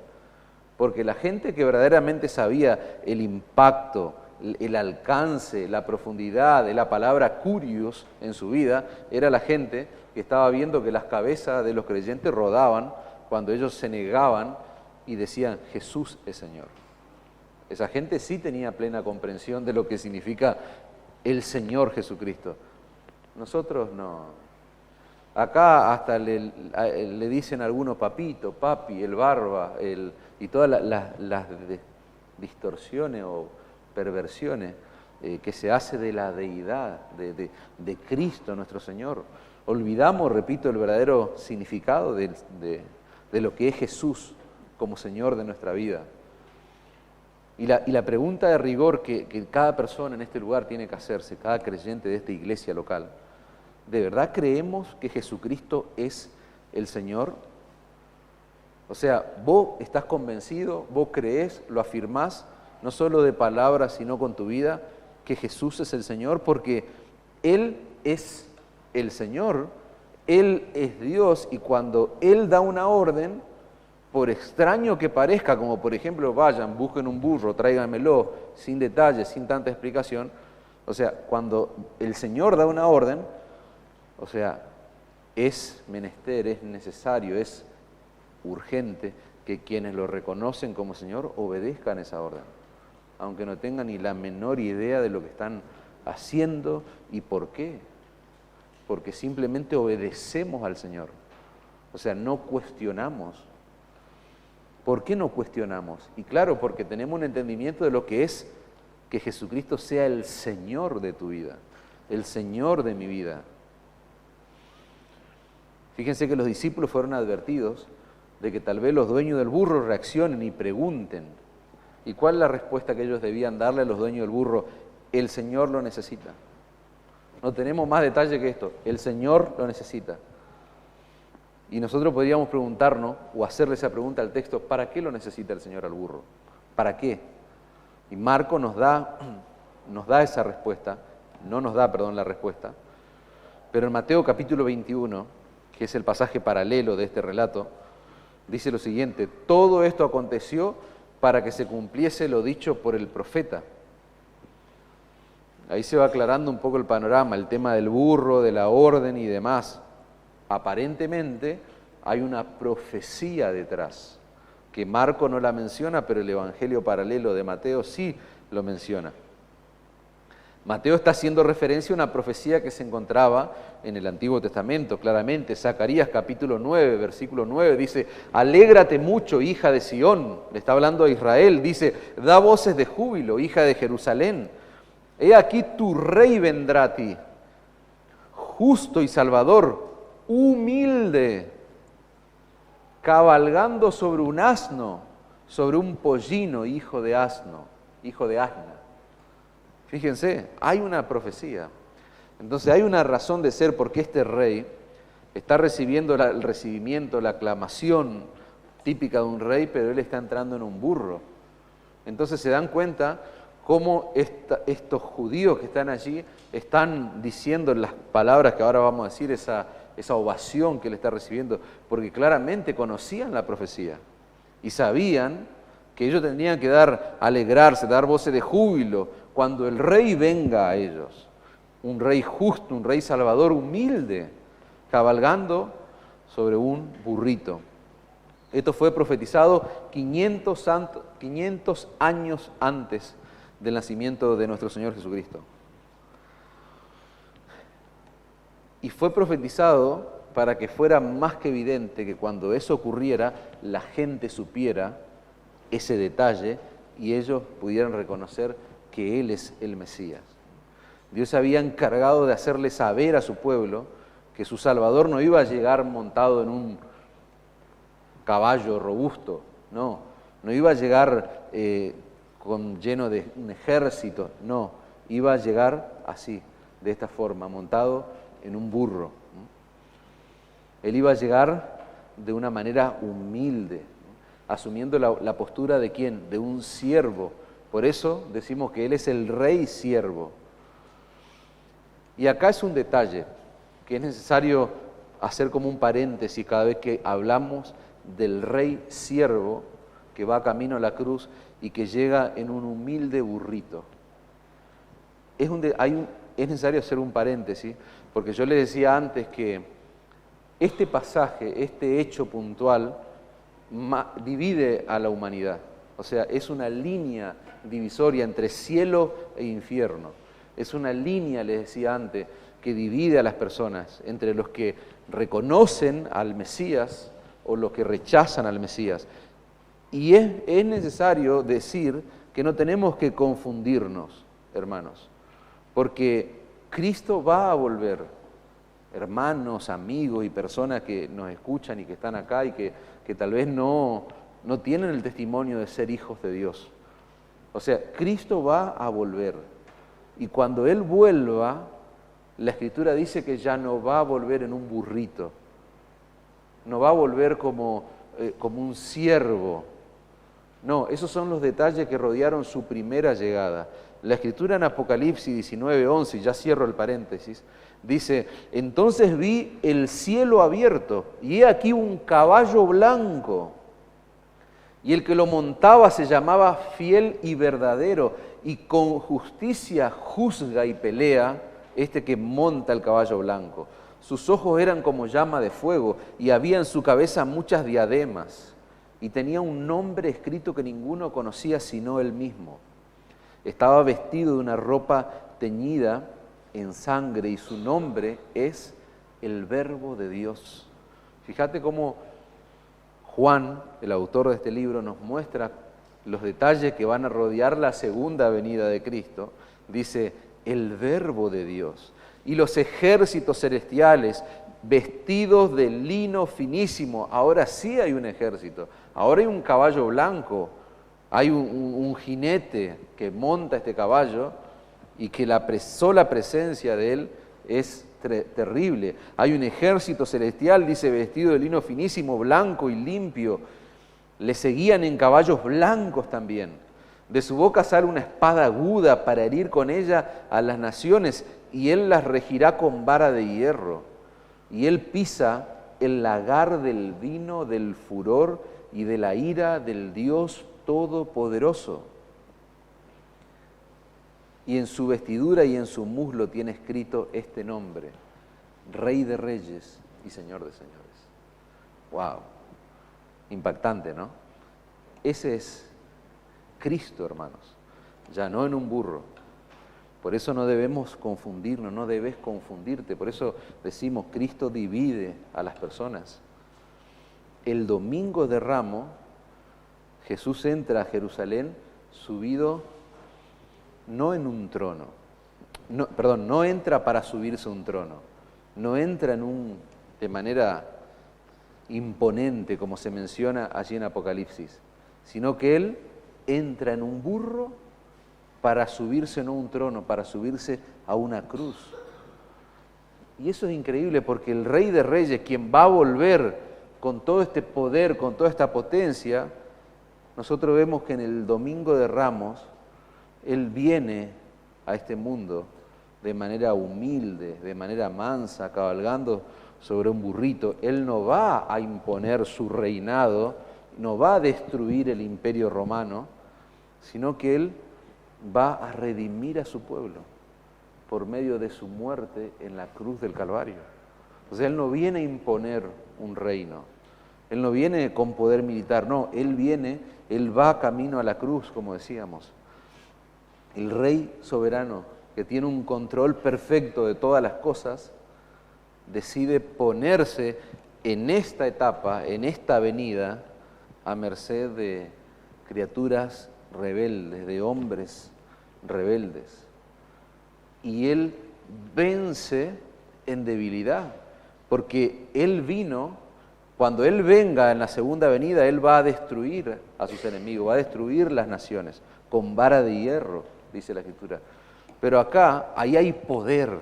Porque la gente que verdaderamente sabía el impacto, el alcance, la profundidad de la palabra Curios en su vida, era la gente que estaba viendo que las cabezas de los creyentes rodaban cuando ellos se negaban y decían, Jesús es Señor. Esa gente sí tenía plena comprensión de lo que significa el Señor Jesucristo. Nosotros no. Acá hasta le dicen a algunos papito, papi, el barba, y todas las distorsiones o perversiones que se hace de la deidad, de Cristo nuestro Señor. Olvidamos, repito, el verdadero significado de lo que es Jesús como Señor de nuestra vida. Y la pregunta de rigor que cada persona en este lugar tiene que hacerse, cada creyente de esta iglesia local, ¿de verdad creemos que Jesucristo es el Señor? O sea, vos estás convencido, vos creés, lo afirmás, no solo de palabras, sino con tu vida, que Jesús es el Señor, porque Él es el Señor, Él es Dios, y cuando Él da una orden, por extraño que parezca, como por ejemplo, vayan, busquen un burro, tráiganmelo, sin detalles, sin tanta explicación, o sea, cuando el Señor da una orden, o sea, es menester, es necesario, es urgente que quienes lo reconocen como Señor obedezcan esa orden, aunque no tengan ni la menor idea de lo que están haciendo y por qué. Porque simplemente obedecemos al Señor, o sea, no cuestionamos. ¿Por qué no cuestionamos? Y claro, porque tenemos un entendimiento de lo que es que Jesucristo sea el Señor de tu vida, el Señor de mi vida. Fíjense que los discípulos fueron advertidos de que tal vez los dueños del burro reaccionen y pregunten. ¿Y cuál es la respuesta que ellos debían darle a los dueños del burro? El Señor lo necesita. No tenemos más detalle que esto. El Señor lo necesita. Y nosotros podríamos preguntarnos, o hacerle esa pregunta al texto, ¿para qué lo necesita el Señor al burro? ¿Para qué? Y Marco nos da esa respuesta, no nos da, perdón, la respuesta, pero en Mateo capítulo 21, que es el pasaje paralelo de este relato, dice lo siguiente: todo esto aconteció para que se cumpliese lo dicho por el profeta. Ahí se va aclarando un poco el panorama, el tema del burro, de la orden y demás. Aparentemente hay una profecía detrás, que Marco no la menciona, pero el Evangelio paralelo de Mateo sí lo menciona. Mateo está haciendo referencia a una profecía que se encontraba en el Antiguo Testamento, claramente. Zacarías capítulo 9, versículo 9, dice: alégrate mucho, hija de Sión, le está hablando a Israel, dice: da voces de júbilo, hija de Jerusalén. He aquí tu rey vendrá a ti, justo y salvador, humilde, cabalgando sobre un asno, sobre un pollino, hijo de asna. Fíjense, hay una profecía. Entonces hay una razón de ser porque este rey está recibiendo el recibimiento, la aclamación típica de un rey, pero él está entrando en un burro. Entonces se dan cuenta cómo estos judíos que están allí están diciendo las palabras que ahora vamos a decir, esa ovación que él está recibiendo, porque claramente conocían la profecía y sabían que ellos tendrían que alegrarse, dar voces de júbilo cuando el rey venga a ellos. Un rey justo, un rey salvador, humilde, cabalgando sobre un burrito. Esto fue profetizado 500 años antes del nacimiento de nuestro Señor Jesucristo. Y fue profetizado para que fuera más que evidente que cuando eso ocurriera, la gente supiera ese detalle y ellos pudieran reconocer que Él es el Mesías. Dios se había encargado de hacerle saber a su pueblo que su Salvador no iba a llegar montado en un caballo robusto, no iba a llegar lleno de un ejército, no, iba a llegar así, de esta forma, montado en un burro. Él iba a llegar de una manera humilde, asumiendo la postura de ¿quién? De un siervo. Por eso decimos que Él es el rey siervo. Y acá es un detalle que es necesario hacer como un paréntesis cada vez que hablamos del rey siervo que va camino a la cruz y que llega en un humilde burrito. Es necesario hacer un paréntesis, porque yo les decía antes que este pasaje, este hecho puntual, divide a la humanidad. O sea, es una línea divisoria entre cielo e infierno. Es una línea, les decía antes, que divide a las personas entre los que reconocen al Mesías o los que rechazan al Mesías. Y es necesario decir que no tenemos que confundirnos, hermanos, porque Cristo va a volver. Hermanos, amigos y personas que nos escuchan y que están acá y que tal vez no tienen el testimonio de ser hijos de Dios. O sea, Cristo va a volver. Y cuando Él vuelva, la Escritura dice que ya no va a volver en un burrito, no va a volver como un siervo. No, esos son los detalles que rodearon su primera llegada. La Escritura en Apocalipsis 19:11, ya cierro el paréntesis, dice: entonces vi el cielo abierto, y he aquí un caballo blanco, y el que lo montaba se llamaba Fiel y Verdadero, y con justicia juzga y pelea este que monta el caballo blanco. Sus ojos eran como llama de fuego, y había en su cabeza muchas diademas, y tenía un nombre escrito que ninguno conocía sino él mismo. Estaba vestido de una ropa teñida en sangre, y su nombre es el Verbo de Dios. Fíjate cómo Juan, el autor de este libro, nos muestra los detalles que van a rodear la segunda venida de Cristo. Dice, el Verbo de Dios. Y los ejércitos celestiales, vestidos de lino finísimo. Ahora sí hay un ejército. Ahora hay un caballo blanco. Hay un jinete que monta este caballo y que la sola presencia de él es terrible. Hay un ejército celestial, dice, vestido de lino finísimo, blanco y limpio. Le seguían en caballos blancos también. De su boca sale una espada aguda para herir con ella a las naciones, y él las regirá con vara de hierro. Y él pisa el lagar del vino del furor y de la ira del Dios Todopoderoso. Y en su vestidura y en su muslo tiene escrito este nombre: Rey de Reyes y Señor de Señores. ¡Wow! Impactante, ¿no? Ese es Cristo, hermanos, ya no en un burro. Por eso no debemos confundirnos, no debes confundirte. Por eso decimos, Cristo divide a las personas. El domingo de Ramos, Jesús entra a Jerusalén subido no en un trono, no entra para subirse a un trono, no entra de manera imponente como se menciona allí en Apocalipsis, sino que Él entra en un burro para subirse no a un trono, para subirse a una cruz. Y eso es increíble porque el Rey de Reyes, quien va a volver con todo este poder, con toda esta potencia, nosotros vemos que en el Domingo de Ramos, Él viene a este mundo de manera humilde, de manera mansa, cabalgando sobre un burrito. Él no va a imponer su reinado, no va a destruir el imperio romano, sino que Él va a redimir a su pueblo por medio de su muerte en la cruz del Calvario. O sea, Él no viene a imponer un reino, Él no viene con poder militar, no, Él va camino a la cruz, como decíamos. El Rey soberano, que tiene un control perfecto de todas las cosas, decide ponerse en esta etapa, en esta venida, a merced de criaturas rebeldes, de hombres rebeldes. Y Él vence en debilidad, porque Él vino, cuando Él venga en la segunda venida, Él va a destruir a sus enemigos, va a destruir las naciones, con vara de hierro, dice la Escritura. Pero acá, ahí hay poder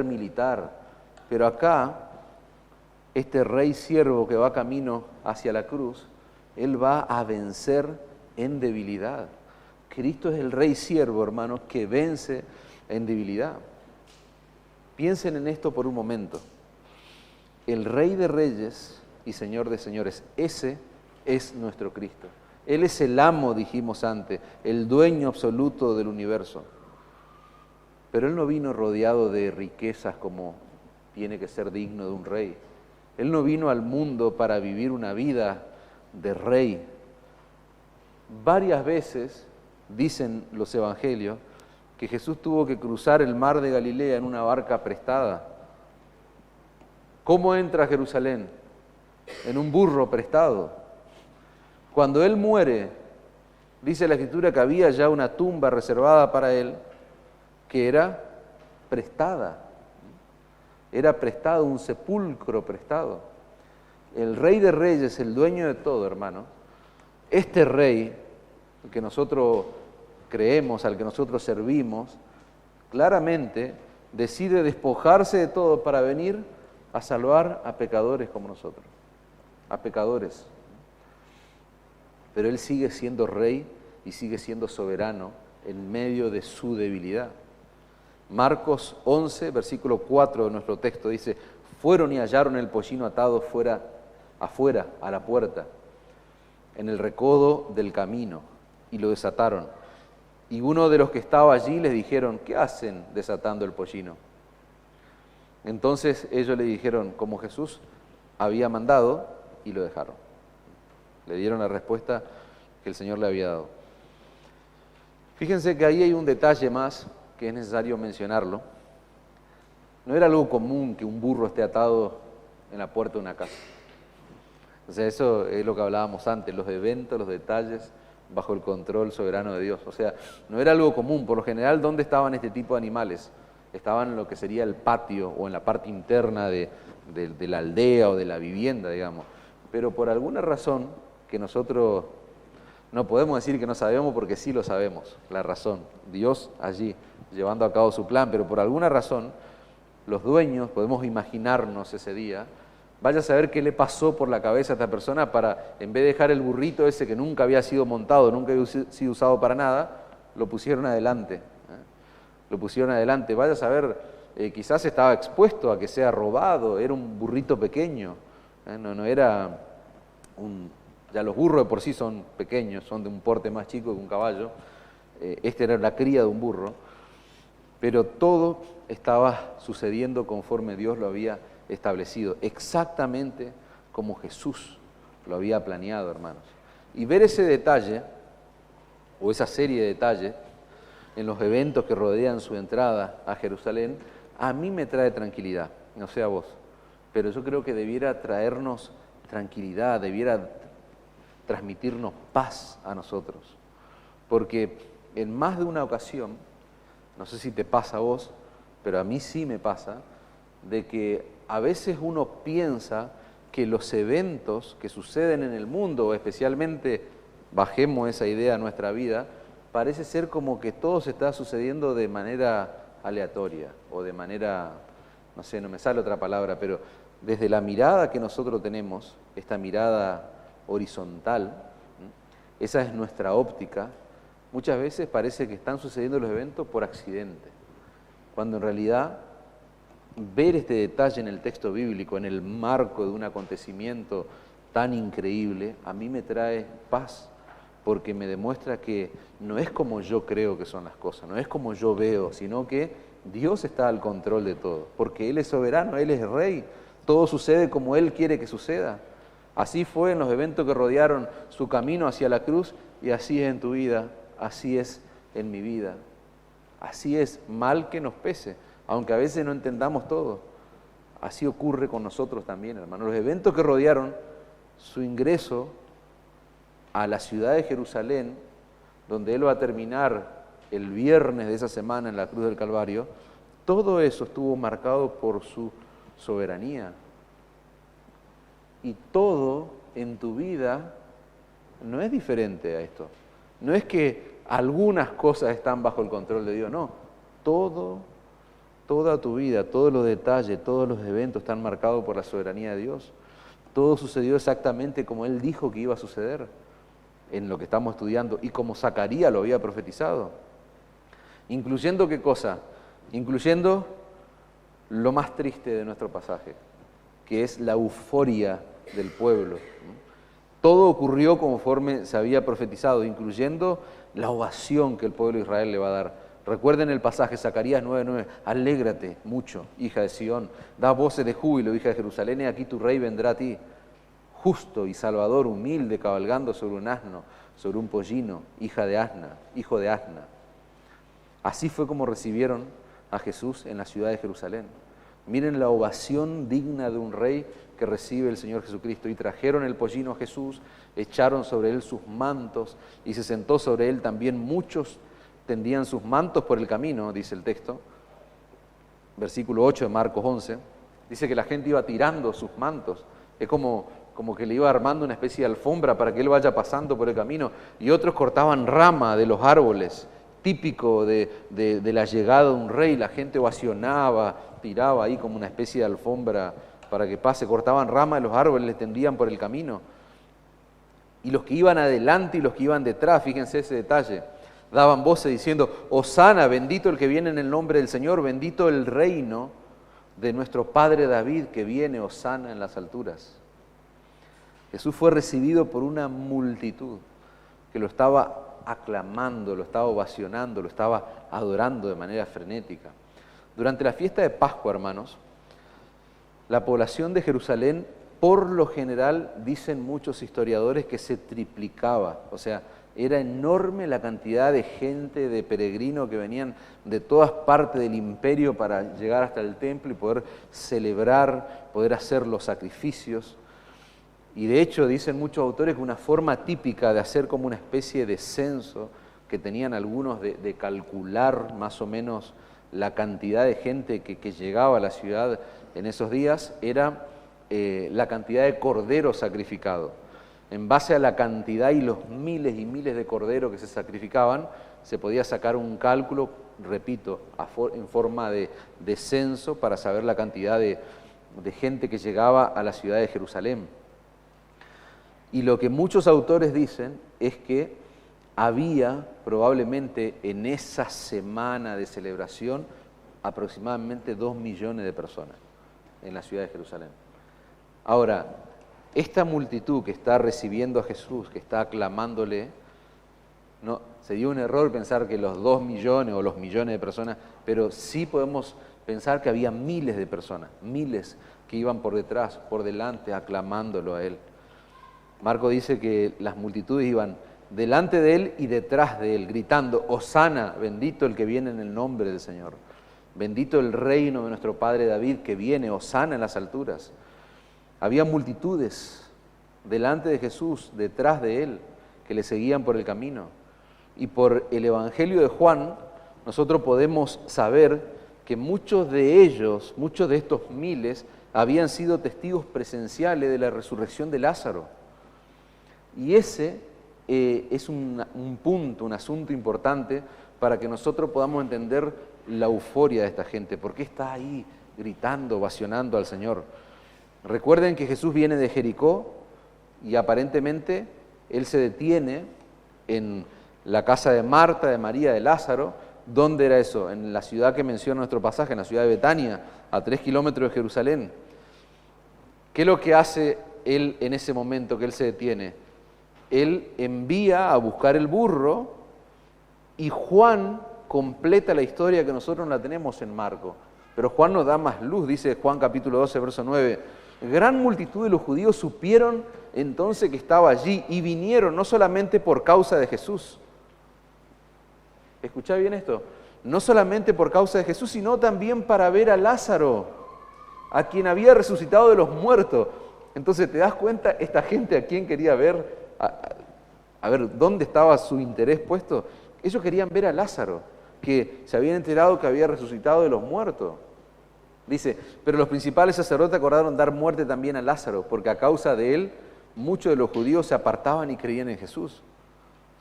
militar, pero acá, este Rey siervo que va camino hacia la cruz, Él va a vencer en debilidad. Cristo es el Rey siervo, hermanos, que vence en debilidad. Piensen en esto por un momento. El Rey de Reyes y Señor de Señores, ese es nuestro Cristo. Él es el amo, dijimos antes, el dueño absoluto del universo. Pero Él no vino rodeado de riquezas como tiene que ser digno de un rey. Él no vino al mundo para vivir una vida de rey. Varias veces, dicen los evangelios, que Jesús tuvo que cruzar el mar de Galilea en una barca prestada. ¿Cómo entra a Jerusalén? En un burro prestado. Cuando Él muere, dice la Escritura que había ya una tumba reservada para Él, que era prestada. Era prestado, un sepulcro prestado. El Rey de Reyes, el dueño de todo, hermano, este Rey, el que nosotros creemos, al que nosotros servimos, claramente decide despojarse de todo para venir a salvar a pecadores como nosotros, a pecadores. Pero Él sigue siendo Rey y sigue siendo soberano en medio de su debilidad. Marcos 11, versículo 4 de nuestro texto dice: fueron y hallaron el pollino atado afuera, a la puerta, en el recodo del camino, y lo desataron. Y uno de los que estaba allí les dijeron: ¿qué hacen desatando el pollino? Entonces ellos le dijeron como Jesús había mandado y lo dejaron. Le dieron la respuesta que el Señor le había dado. Fíjense que ahí hay un detalle más que es necesario mencionarlo. No era algo común que un burro esté atado en la puerta de una casa. O sea, eso es lo que hablábamos antes, los eventos, los detalles bajo el control soberano de Dios. O sea, no era algo común. Por lo general, ¿dónde estaban este tipo de animales? Estaban en lo que sería el patio o en la parte interna de la aldea o de la vivienda, digamos. Pero por alguna razón que nosotros no podemos decir que no sabemos, porque sí lo sabemos, la razón. Dios allí llevando a cabo su plan, pero por alguna razón los dueños, podemos imaginarnos ese día, vaya a saber qué le pasó por la cabeza a esta persona para, en vez de dejar el burrito ese que nunca había sido montado, nunca había sido usado para nada, lo pusieron adelante. Lo pusieron adelante. Vaya a saber, quizás estaba expuesto a que sea robado, era un burrito pequeño, no era un... Ya los burros de por sí son pequeños, son de un porte más chico que un caballo. Este era la cría de un burro. Pero todo estaba sucediendo conforme Dios lo había establecido, exactamente como Jesús lo había planeado, hermanos. Y ver ese detalle, o esa serie de detalles, en los eventos que rodean su entrada a Jerusalén, a mí me trae tranquilidad, no sé a vos, pero yo creo que debiera traernos tranquilidad, debiera transmitirnos paz a nosotros, porque en más de una ocasión, no sé si te pasa a vos, pero a mí sí me pasa, de que a veces uno piensa que los eventos que suceden en el mundo, especialmente bajemos esa idea a nuestra vida, parece ser como que todo se está sucediendo de manera aleatoria o de manera, no sé, no me sale otra palabra, pero desde la mirada que nosotros tenemos, esta mirada horizontal, esa es nuestra óptica, muchas veces parece que están sucediendo los eventos por accidente, cuando en realidad ver este detalle en el texto bíblico, en el marco de un acontecimiento tan increíble, a mí me trae paz, porque me demuestra que no es como yo creo que son las cosas, no es como yo veo, sino que Dios está al control de todo, porque Él es soberano, Él es rey, todo sucede como Él quiere que suceda. Así fue en los eventos que rodearon su camino hacia la cruz, y así es en tu vida, así es en mi vida. Así es, mal que nos pese, aunque a veces no entendamos todo. Así ocurre con nosotros también, hermanos. Los eventos que rodearon su ingreso a la ciudad de Jerusalén, donde Él va a terminar el viernes de esa semana en la cruz del Calvario, todo eso estuvo marcado por su soberanía. Y todo en tu vida no es diferente a esto. No es que algunas cosas están bajo el control de Dios, no. Toda tu vida, todos los detalles, todos los eventos están marcados por la soberanía de Dios. Todo sucedió exactamente como Él dijo que iba a suceder en lo que estamos estudiando y como Zacarías lo había profetizado. Incluyendo ¿qué cosa? Incluyendo lo más triste de nuestro pasaje, que es la euforia del pueblo. Todo ocurrió conforme se había profetizado, incluyendo la ovación que el pueblo de Israel le va a dar. Recuerden el pasaje, Zacarías 9:9, alégrate mucho, hija de Sión, da voces de júbilo, hija de Jerusalén, y aquí tu rey vendrá a ti, justo y salvador, humilde, cabalgando sobre un asno, sobre un pollino, hijo de asna. Así fue como recibieron a Jesús en la ciudad de Jerusalén. Miren la ovación digna de un rey que recibe el Señor Jesucristo. Y trajeron el pollino a Jesús, echaron sobre él sus mantos, y se sentó sobre él también muchos tendían sus mantos por el camino, dice el texto. Versículo 8 de Marcos 11, dice que la gente iba tirando sus mantos. Es como que le iba armando una especie de alfombra para que él vaya pasando por el camino. Y otros cortaban rama de los árboles, típico de la llegada de un rey. La gente ovacionaba, tiraba ahí como una especie de alfombra para que pase. Cortaban rama de los árboles, les tendían por el camino. Y los que iban adelante y los que iban detrás, fíjense ese detalle, daban voces diciendo, Hosana, bendito el que viene en el nombre del Señor, bendito el reino de nuestro padre David que viene, Hosana en las alturas. Jesús fue recibido por una multitud que lo estaba aclamando, lo estaba ovacionando, lo estaba adorando de manera frenética. Durante la fiesta de Pascua, hermanos, la población de Jerusalén, por lo general, dicen muchos historiadores que se triplicaba, o sea, era enorme la cantidad de gente, de peregrinos que venían de todas partes del imperio para llegar hasta el templo y poder celebrar, poder hacer los sacrificios. Y de hecho, dicen muchos autores que una forma típica de hacer como una especie de censo que tenían algunos de calcular más o menos la cantidad de gente que llegaba a la ciudad en esos días era la cantidad de corderos sacrificados. En base a la cantidad y los miles y miles de corderos que se sacrificaban, se podía sacar un cálculo, repito, en forma de censo para saber la cantidad de gente que llegaba a la ciudad de Jerusalén. Y lo que muchos autores dicen es que había probablemente en esa semana de celebración aproximadamente 2 millones de personas en la ciudad de Jerusalén. Ahora, esta multitud que está recibiendo a Jesús, que está aclamándole, no, sería un error pensar que los 2 millones o los millones de personas, pero sí podemos pensar que había miles de personas, miles que iban por detrás, por delante, aclamándolo a Él. Marco dice que las multitudes iban delante de Él y detrás de Él, gritando, Hosana, bendito el que viene en el nombre del Señor. Bendito el reino de nuestro padre David que viene, Hosana en las alturas. Había multitudes delante de Jesús, detrás de Él, que le seguían por el camino. Y por el Evangelio de Juan, nosotros podemos saber que muchos de ellos, muchos de estos miles, habían sido testigos presenciales de la resurrección de Lázaro. Y ese es un punto, un asunto importante para que nosotros podamos entender la euforia de esta gente. ¿Por qué está ahí gritando, ovacionando al Señor? Recuerden que Jesús viene de Jericó y aparentemente Él se detiene en la casa de Marta, de María, de Lázaro. ¿Dónde era eso? En la ciudad que menciona nuestro pasaje, en la ciudad de Betania, a 3 kilómetros de Jerusalén. ¿Qué es lo que hace Él en ese momento que Él se detiene? Él envía a buscar el burro y Juan completa la historia que nosotros no la tenemos en Marcos. Pero Juan nos da más luz, dice Juan capítulo 12, verso 9. Gran multitud de los judíos supieron entonces que estaba allí y vinieron no solamente por causa de Jesús. ¿Escuchá bien esto? No solamente por causa de Jesús, sino también para ver a Lázaro, a quien había resucitado de los muertos. Entonces, ¿te das cuenta esta gente a quién quería ver? A ver, ¿dónde estaba su interés puesto? Ellos querían ver a Lázaro, que se habían enterado que había resucitado de los muertos. Dice, pero los principales sacerdotes acordaron dar muerte también a Lázaro, porque a causa de él muchos de los judíos se apartaban y creían en Jesús.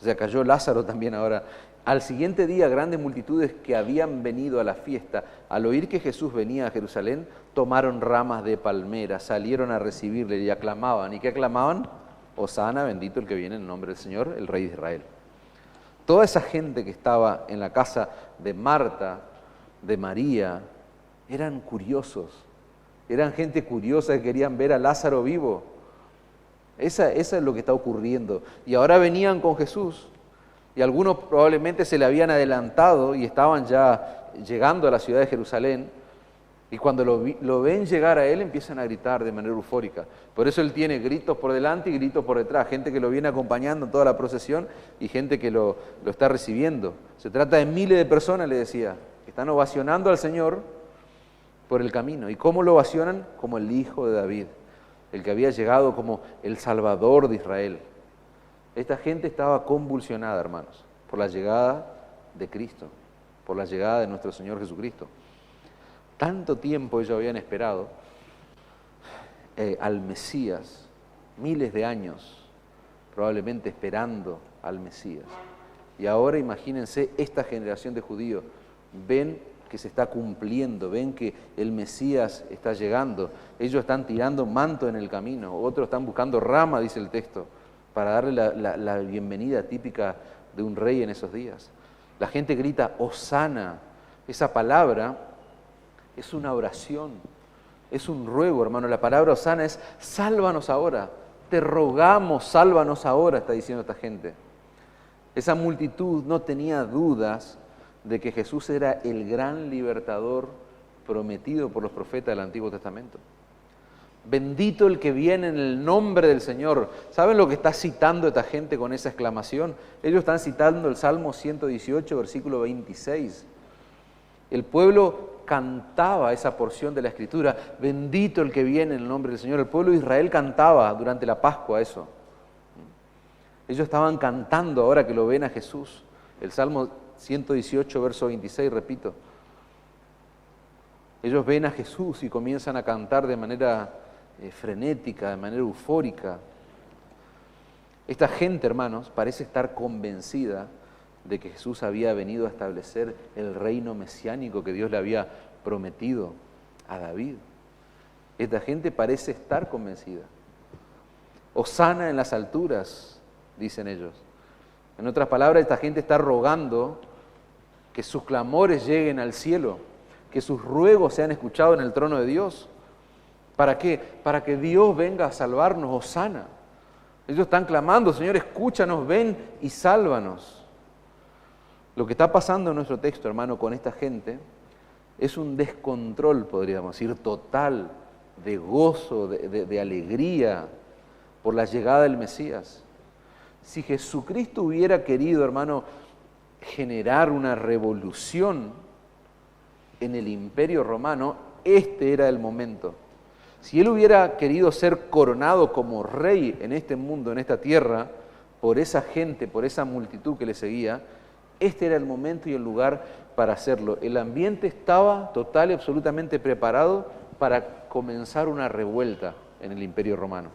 O sea, cayó Lázaro también ahora. Al siguiente día, grandes multitudes que habían venido a la fiesta, al oír que Jesús venía a Jerusalén, tomaron ramas de palmera, salieron a recibirle y aclamaban. ¿Y qué aclamaban? Hosana, bendito el que viene en el nombre del Señor, el Rey de Israel. Toda esa gente que estaba en la casa de Marta, de María, eran curiosos. Eran gente curiosa que querían ver a Lázaro vivo. Esa es lo que está ocurriendo. Y ahora venían con Jesús. Y algunos probablemente se le habían adelantado y estaban ya llegando a la ciudad de Jerusalén. Y cuando lo ven llegar a él, empiezan a gritar de manera eufórica. Por eso él tiene gritos por delante y gritos por detrás. Gente que lo viene acompañando en toda la procesión y gente que lo está recibiendo. Se trata de miles de personas, le decía, que están ovacionando al Señor por el camino. ¿Y cómo lo ovacionan? Como el Hijo de David, el que había llegado como el Salvador de Israel. Esta gente estaba convulsionada, hermanos, por la llegada de Cristo, por la llegada de nuestro Señor Jesucristo. Tanto tiempo ellos habían esperado al Mesías, miles de años probablemente esperando al Mesías. Y ahora imagínense esta generación de judíos, ven que se está cumpliendo, ven que el Mesías está llegando. Ellos están tirando manto en el camino, otros están buscando rama, dice el texto, para darle la bienvenida típica de un rey en esos días. La gente grita, Hosana. Esa palabra es una oración, es un ruego, hermano. La palabra Hosana es, sálvanos ahora, te rogamos, sálvanos ahora, está diciendo esta gente. Esa multitud no tenía dudas de que Jesús era el gran libertador prometido por los profetas del Antiguo Testamento. Bendito el que viene en el nombre del Señor. ¿Saben lo que está citando esta gente con esa exclamación? Ellos están citando el Salmo 118, versículo 26. El pueblo cantaba esa porción de la Escritura, bendito el que viene en el nombre del Señor. El pueblo de Israel cantaba durante la Pascua eso. Ellos estaban cantando ahora que lo ven a Jesús. El Salmo 118, verso 26, repito. Ellos ven a Jesús y comienzan a cantar de manera frenética, de manera eufórica. Esta gente, hermanos, parece estar convencida de que Jesús había venido a establecer el reino mesiánico que Dios le había prometido a David. Esta gente parece estar convencida. Hosana en las alturas, dicen ellos. En otras palabras, esta gente está rogando que sus clamores lleguen al cielo, que sus ruegos sean escuchados en el trono de Dios. ¿Para qué? Para que Dios venga a salvarnos, Hosana. Ellos están clamando, Señor, escúchanos, ven y sálvanos. Lo que está pasando en nuestro texto, hermano, con esta gente, es un descontrol, podríamos decir, total, de gozo, de alegría por la llegada del Mesías. Si Jesucristo hubiera querido, hermano, generar una revolución en el Imperio Romano, este era el momento. Si Él hubiera querido ser coronado como rey en este mundo, en esta tierra, por esa gente, por esa multitud que le seguía, este era el momento y el lugar para hacerlo. El ambiente estaba total y absolutamente preparado para comenzar una revuelta en el Imperio Romano.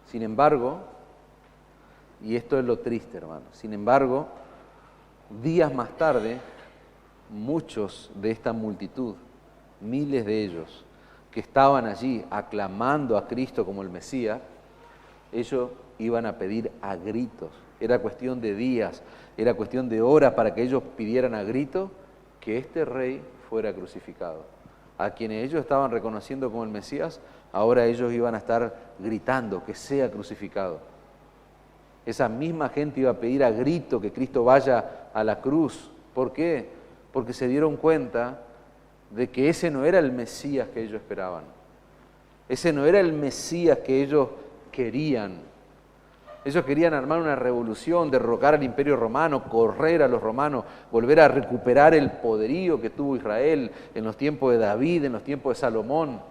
Sin embargo, Y esto es lo triste, hermano. Sin embargo, días más tarde, muchos de esta multitud, miles de ellos, que estaban allí aclamando a Cristo como el Mesías, ellos iban a pedir a gritos. Era cuestión de días, era cuestión de horas para que ellos pidieran a gritos que este rey fuera crucificado. A quienes ellos estaban reconociendo como el Mesías, ahora ellos iban a estar gritando que sea crucificado. Esa misma gente iba a pedir a grito que Cristo vaya a la cruz. ¿Por qué? Porque se dieron cuenta de que ese no era el Mesías que ellos esperaban. Ese no era el Mesías que ellos querían. Ellos querían armar una revolución, derrocar al Imperio Romano, correr a los romanos, volver a recuperar el poderío que tuvo Israel en los tiempos de David, en los tiempos de Salomón.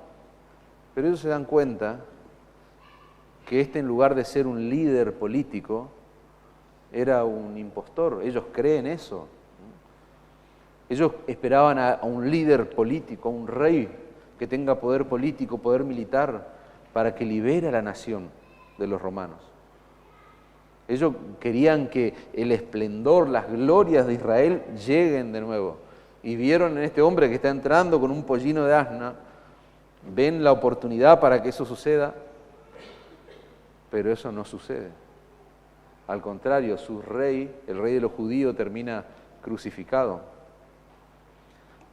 Pero ellos se dan cuenta que en lugar de ser un líder político, era un impostor. Ellos creen eso. Ellos esperaban a un líder político, a un rey que tenga poder político, poder militar, para que libere a la nación de los romanos. Ellos querían que el esplendor, las glorias de Israel lleguen de nuevo. Y vieron en este hombre que está entrando con un pollino de asna, ven la oportunidad para que eso suceda, pero eso no sucede. Al contrario, su rey, el rey de los judíos, termina crucificado.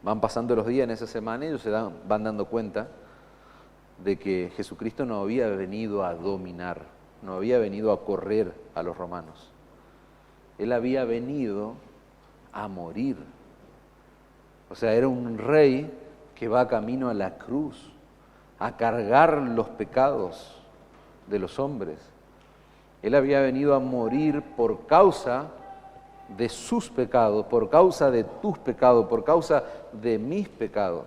Van pasando los días en esa semana y ellos van dando cuenta de que Jesucristo no había venido a dominar, no había venido a correr a los romanos. Él había venido a morir. O sea, era un rey que va camino a la cruz, a cargar los pecados de los hombres. Él había venido a morir por causa de sus pecados, por causa de tus pecados, por causa de mis pecados.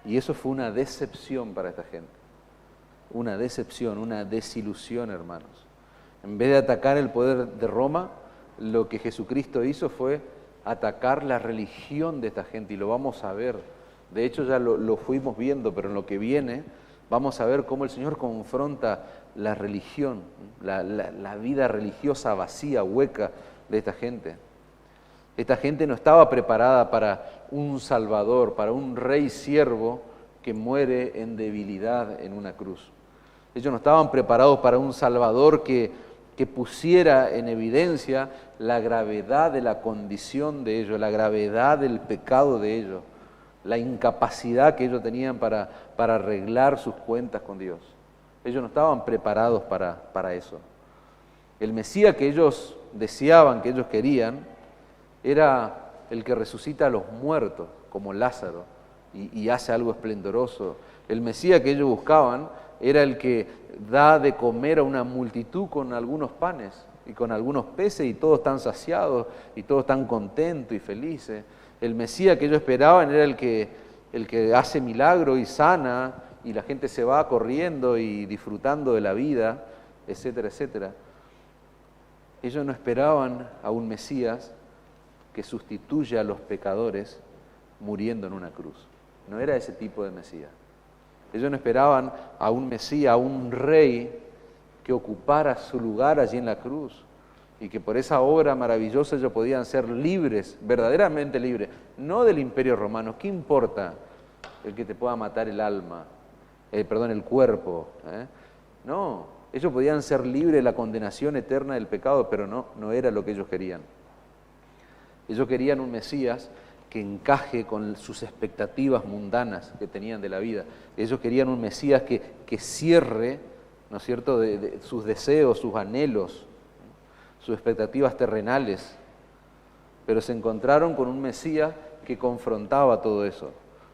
Y eso fue una decepción para esta gente. Una decepción, una desilusión, hermanos. En vez de atacar el poder de Roma, lo que Jesucristo hizo fue atacar la religión de esta gente, y lo vamos a ver. De hecho, ya lo fuimos viendo, pero en lo que viene vamos a ver cómo el Señor confronta la religión, la vida religiosa vacía, hueca de esta gente. Esta gente no estaba preparada para un Salvador, para un rey siervo que muere en debilidad en una cruz. Ellos no estaban preparados para un Salvador que pusiera en evidencia la gravedad de la condición de ellos, la gravedad del pecado de ellos, la incapacidad que ellos tenían para arreglar sus cuentas con Dios. Ellos no estaban preparados para eso. El Mesías que ellos deseaban, que ellos querían, era el que resucita a los muertos, como Lázaro, y hace algo esplendoroso. El Mesías que ellos buscaban era el que da de comer a una multitud con algunos panes y con algunos peces, y todos están saciados y todos están contentos y felices. El Mesías que ellos esperaban era el que hace milagro y sana, y la gente se va corriendo y disfrutando de la vida, etcétera, etcétera. Ellos no esperaban a un Mesías que sustituya a los pecadores muriendo en una cruz. No era ese tipo de Mesías. Ellos no esperaban a un Mesías, a un rey que ocupara su lugar allí en la cruz, y que por esa obra maravillosa ellos podían ser libres, verdaderamente libres, no del Imperio Romano. ¿Qué importa el que te pueda matar el alma? El cuerpo. No, ellos podían ser libres de la condenación eterna del pecado, pero no era lo que ellos querían. Ellos querían un Mesías que encaje con sus expectativas mundanas que tenían de la vida. Ellos querían un Mesías que cierre, ¿no es cierto?, de sus deseos, sus anhelos, sus expectativas terrenales. Pero se encontraron con un Mesías que confrontaba todo eso.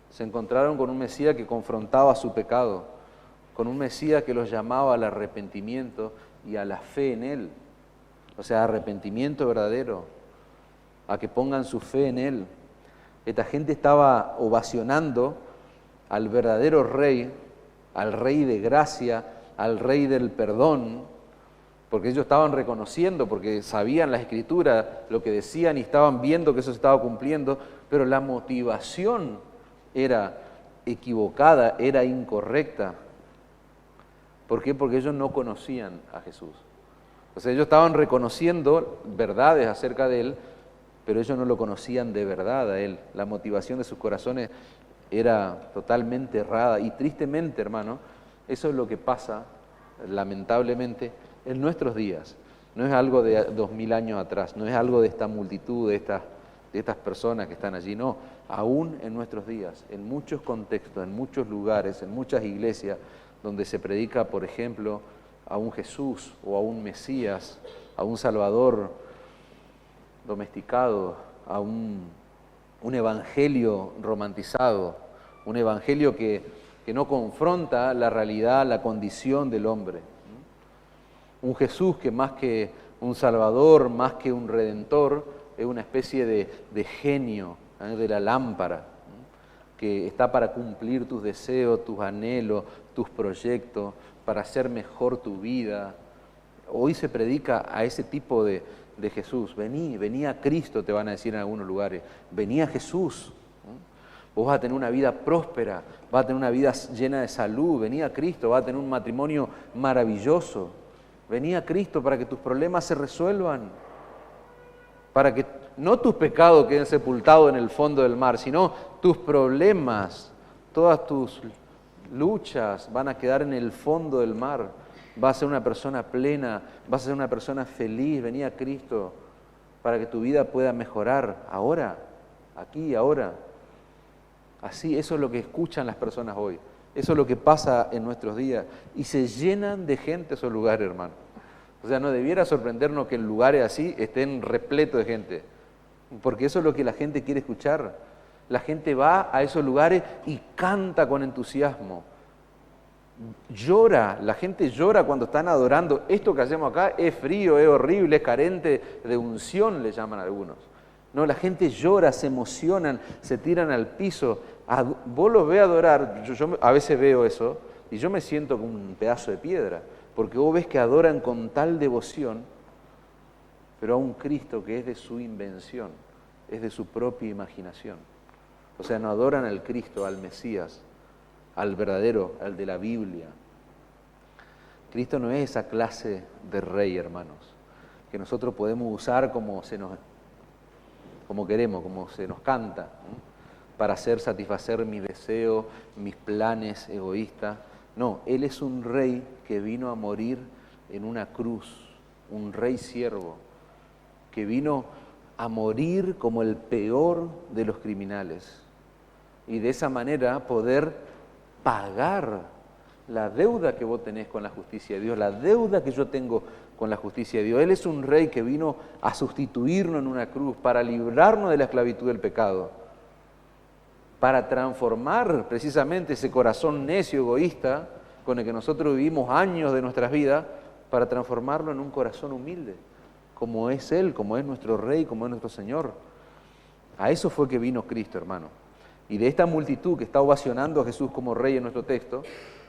Se encontraron con un Mesías que confrontaba su pecado, con un Mesías que los llamaba al arrepentimiento y a la fe en Él. O sea, arrepentimiento verdadero, a que pongan su fe en Él. Esta gente estaba ovacionando al verdadero rey, al rey de gracia, al rey del perdón, porque ellos estaban reconociendo, porque sabían la Escritura, lo que decían, y estaban viendo que eso se estaba cumpliendo, pero la motivación era equivocada, era incorrecta. ¿Por qué? Porque ellos no conocían a Jesús. O sea, ellos estaban reconociendo verdades acerca de Él, pero ellos no lo conocían de verdad a Él. La motivación de sus corazones era totalmente errada. Y tristemente, hermano, eso es lo que pasa, lamentablemente, en nuestros días. No es algo de 2000 años atrás, no es algo de esta multitud, de estas personas que están allí, no. Aún en nuestros días, en muchos contextos, en muchos lugares, en muchas iglesias, donde se predica, por ejemplo, a un Jesús o a un Mesías, a un Salvador domesticado, a un evangelio romantizado, un evangelio que no confronta la realidad, la condición del hombre. Un Jesús que más que un Salvador, más que un Redentor, es una especie de genio, de la lámpara, que está para cumplir tus deseos, tus anhelos, tus proyectos, para hacer mejor tu vida. Hoy se predica a ese tipo de Jesús. Vení a Cristo, te van a decir en algunos lugares. Vení a Jesús. Vos vas a tener una vida próspera, vas a tener una vida llena de salud. Vení a Cristo, vas a tener un matrimonio maravilloso. Vení a Cristo para que tus problemas se resuelvan. Para que no tus pecados queden sepultados en el fondo del mar, sino tus problemas, todas tus luchas van a quedar en el fondo del mar. Vas a ser una persona plena, vas a ser una persona feliz. Vení a Cristo para que tu vida pueda mejorar ahora, aquí, ahora. Así, eso es lo que escuchan las personas hoy. Eso es lo que pasa en nuestros días. Y se llenan de gente esos lugares, hermano. O sea, no debiera sorprendernos que en lugares así estén repletos de gente. Porque eso es lo que la gente quiere escuchar. La gente va a esos lugares y canta con entusiasmo. Llora, la gente llora cuando están adorando. Esto que hacemos acá es frío, es horrible, es carente de unción, le llaman algunos. No, la gente llora, se emocionan, se tiran al piso. Vos los ves adorar, yo a veces veo eso, y yo me siento como un pedazo de piedra, porque vos ves que adoran con tal devoción, pero a un Cristo que es de su invención, es de su propia imaginación. O sea, no adoran al Cristo, al Mesías, al verdadero, al de la Biblia. Cristo no es esa clase de rey, hermanos, que nosotros podemos usar como queremos, como se nos canta, ¿no? Para satisfacer mis deseos, mis planes egoístas. No, Él es un rey que vino a morir en una cruz, un rey siervo, que vino a morir como el peor de los criminales y de esa manera poder pagar la deuda que vos tenés con la justicia de Dios, la deuda que yo tengo con la justicia de Dios. Él es un rey que vino a sustituirnos en una cruz para librarnos de la esclavitud del pecado, para transformar precisamente ese corazón necio, egoísta, con el que nosotros vivimos años de nuestras vidas, para transformarlo en un corazón humilde, como es Él, como es nuestro Rey, como es nuestro Señor. A eso fue que vino Cristo, hermano. Y de esta multitud que está ovacionando a Jesús como Rey en nuestro texto,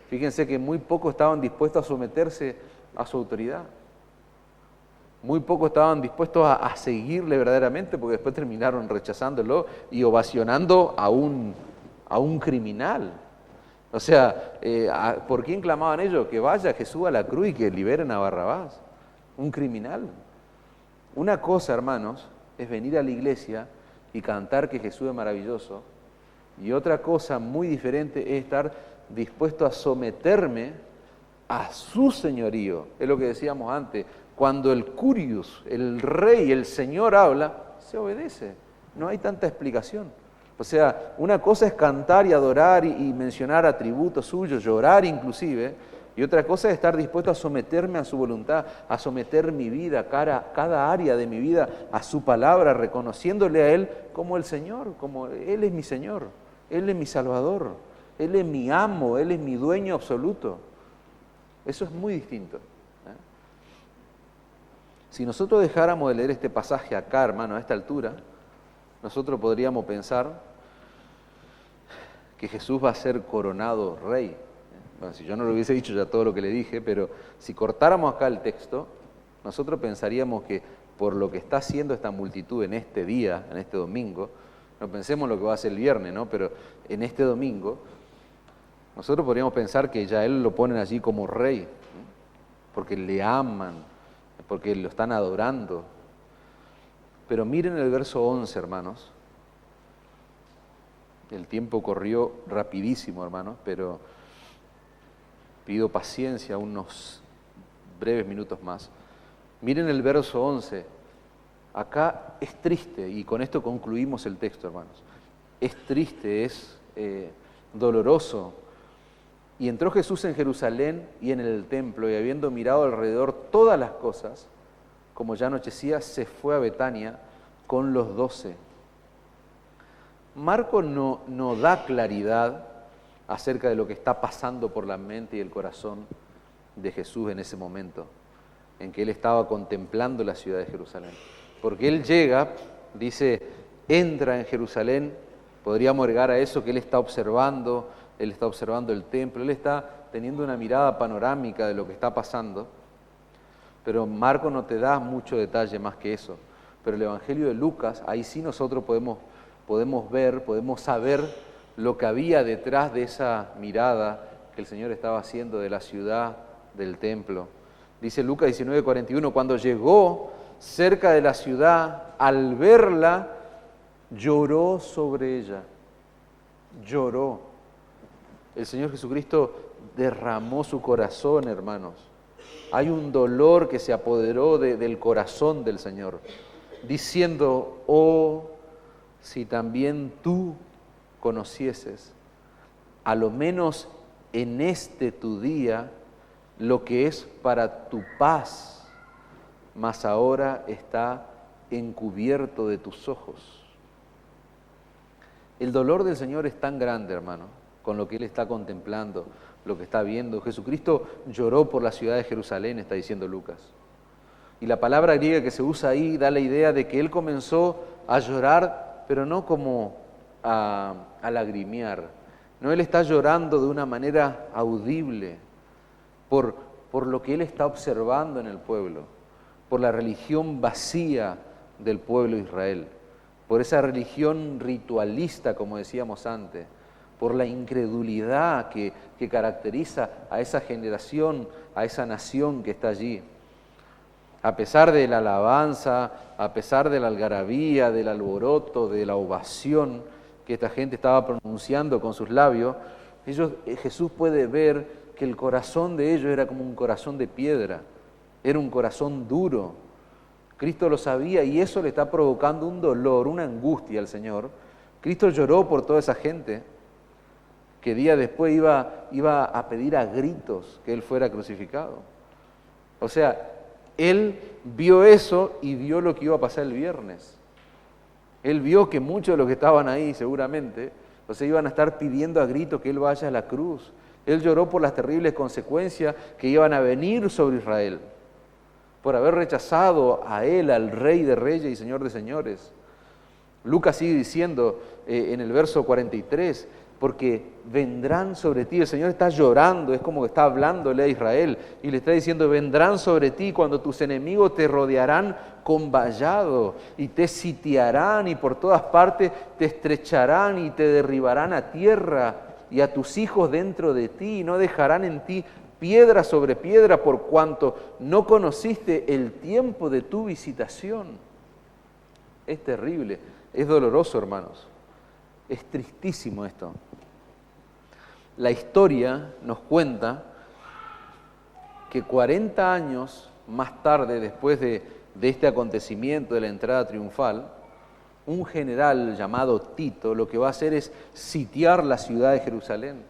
fíjense que muy pocos estaban dispuestos a someterse a su autoridad. Muy pocos estaban dispuestos a seguirle verdaderamente, porque después terminaron rechazándolo y ovacionando a un criminal. O sea, ¿por quién clamaban ellos? Que vaya Jesús a la cruz y que liberen a Barrabás, un criminal. Una cosa, hermanos, es venir a la iglesia y cantar que Jesús es maravilloso, y otra cosa muy diferente es estar dispuesto a someterme a su señorío. Es lo que decíamos antes. Cuando el curius, el rey, el señor habla, se obedece. No hay tanta explicación. O sea, una cosa es cantar y adorar y mencionar atributos suyos, llorar inclusive, y otra cosa es estar dispuesto a someterme a su voluntad, a someter mi vida, cada área de mi vida a su palabra, reconociéndole a Él como el Señor, como Él es mi Señor, Él es mi Salvador, Él es mi amo, Él es mi dueño absoluto. Eso es muy distinto. Si nosotros dejáramos de leer este pasaje acá, hermano, a esta altura, nosotros podríamos pensar que Jesús va a ser coronado rey. Bueno, si yo no lo hubiese dicho ya todo lo que le dije, pero si cortáramos acá el texto, nosotros pensaríamos que por lo que está haciendo esta multitud en este día, en este domingo, no pensemos lo que va a hacer el viernes, ¿no? Pero en este domingo, Nosotros podríamos pensar que ya él lo ponen allí como rey, ¿no? Porque le aman, porque lo están adorando. Pero miren el verso 11, hermanos. El tiempo corrió rapidísimo, hermanos, pero pido paciencia, unos breves minutos más. Miren el verso 11. Acá es triste, y con esto concluimos el texto, hermanos. Es triste, es doloroso. Y entró Jesús en Jerusalén y en el templo, y habiendo mirado alrededor todas las cosas, como ya anochecía, se fue a Betania con los 12. Marcos no da claridad acerca de lo que está pasando por la mente y el corazón de Jesús en ese momento, en que él estaba contemplando la ciudad de Jerusalén. Porque él llega, dice, entra en Jerusalén, podríamos agregar a eso que él está observando el templo, él está teniendo una mirada panorámica de lo que está pasando, pero Marcos no te da mucho detalle más que eso. Pero el Evangelio de Lucas, ahí sí nosotros podemos ver, podemos saber lo que había detrás de esa mirada que el Señor estaba haciendo de la ciudad, del templo. Dice Lucas 19:41, cuando llegó cerca de la ciudad, al verla, lloró sobre ella. Lloró. El Señor Jesucristo derramó su corazón, hermanos. Hay un dolor que se apoderó del corazón del Señor, diciendo, oh, si también tú conocieses, a lo menos en este tu día, lo que es para tu paz, mas ahora está encubierto de tus ojos. El dolor del Señor es tan grande, hermano, con lo que Él está contemplando, lo que está viendo. Jesucristo lloró por la ciudad de Jerusalén, está diciendo Lucas. Y la palabra griega que se usa ahí da la idea de que Él comenzó a llorar, pero no como a lagrimear. No, Él está llorando de una manera audible por lo que Él está observando en el pueblo, por la religión vacía del pueblo de Israel, por esa religión ritualista, como decíamos antes, por la incredulidad que caracteriza a esa generación, a esa nación que está allí. A pesar de la alabanza, a pesar de la algarabía, del alboroto, de la ovación que esta gente estaba pronunciando con sus labios, Jesús puede ver que el corazón de ellos era como un corazón de piedra, era un corazón duro. Cristo lo sabía y eso le está provocando un dolor, una angustia al Señor. Cristo lloró por toda esa gente que día después iba a pedir a gritos que Él fuera crucificado. O sea, Él vio eso y vio lo que iba a pasar el viernes. Él vio que muchos de los que estaban ahí seguramente, iban a estar pidiendo a gritos que Él vaya a la cruz. Él lloró por las terribles consecuencias que iban a venir sobre Israel, por haber rechazado a Él, al Rey de Reyes y Señor de Señores. Lucas sigue diciendo en el verso 43, porque vendrán sobre ti, el Señor está llorando, es como que está hablándole a Israel, y le está diciendo, vendrán sobre ti cuando tus enemigos te rodearán con vallado, y te sitiarán, y por todas partes te estrecharán, y te derribarán a tierra, y a tus hijos dentro de ti, y no dejarán en ti piedra sobre piedra, por cuanto no conociste el tiempo de tu visitación. Es terrible, es doloroso, hermanos. Es tristísimo esto. La historia nos cuenta que 40 años más tarde, después de este acontecimiento de la entrada triunfal, un general llamado Tito lo que va a hacer es sitiar la ciudad de Jerusalén.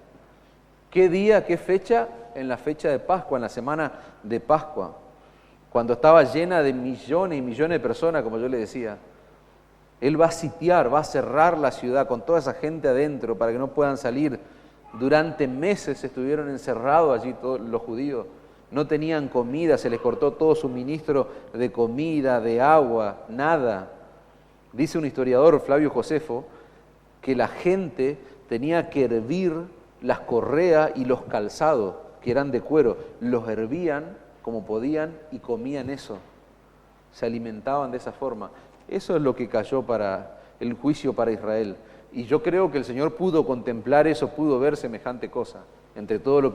¿Qué día, qué fecha? En la fecha de Pascua, en la semana de Pascua, cuando estaba llena de millones y millones de personas, como yo le decía. Él va a sitiar, va a cerrar la ciudad con toda esa gente adentro para que no puedan salir. Durante meses estuvieron encerrados allí todos los judíos. No tenían comida, se les cortó todo suministro de comida, de agua, nada. Dice un historiador, Flavio Josefo, que la gente tenía que hervir las correas y los calzados, que eran de cuero. Los hervían como podían y comían eso. Se alimentaban de esa forma. Eso es lo que cayó para el juicio para Israel. Y yo creo que el Señor pudo contemplar eso, pudo ver semejante cosa, entre todo lo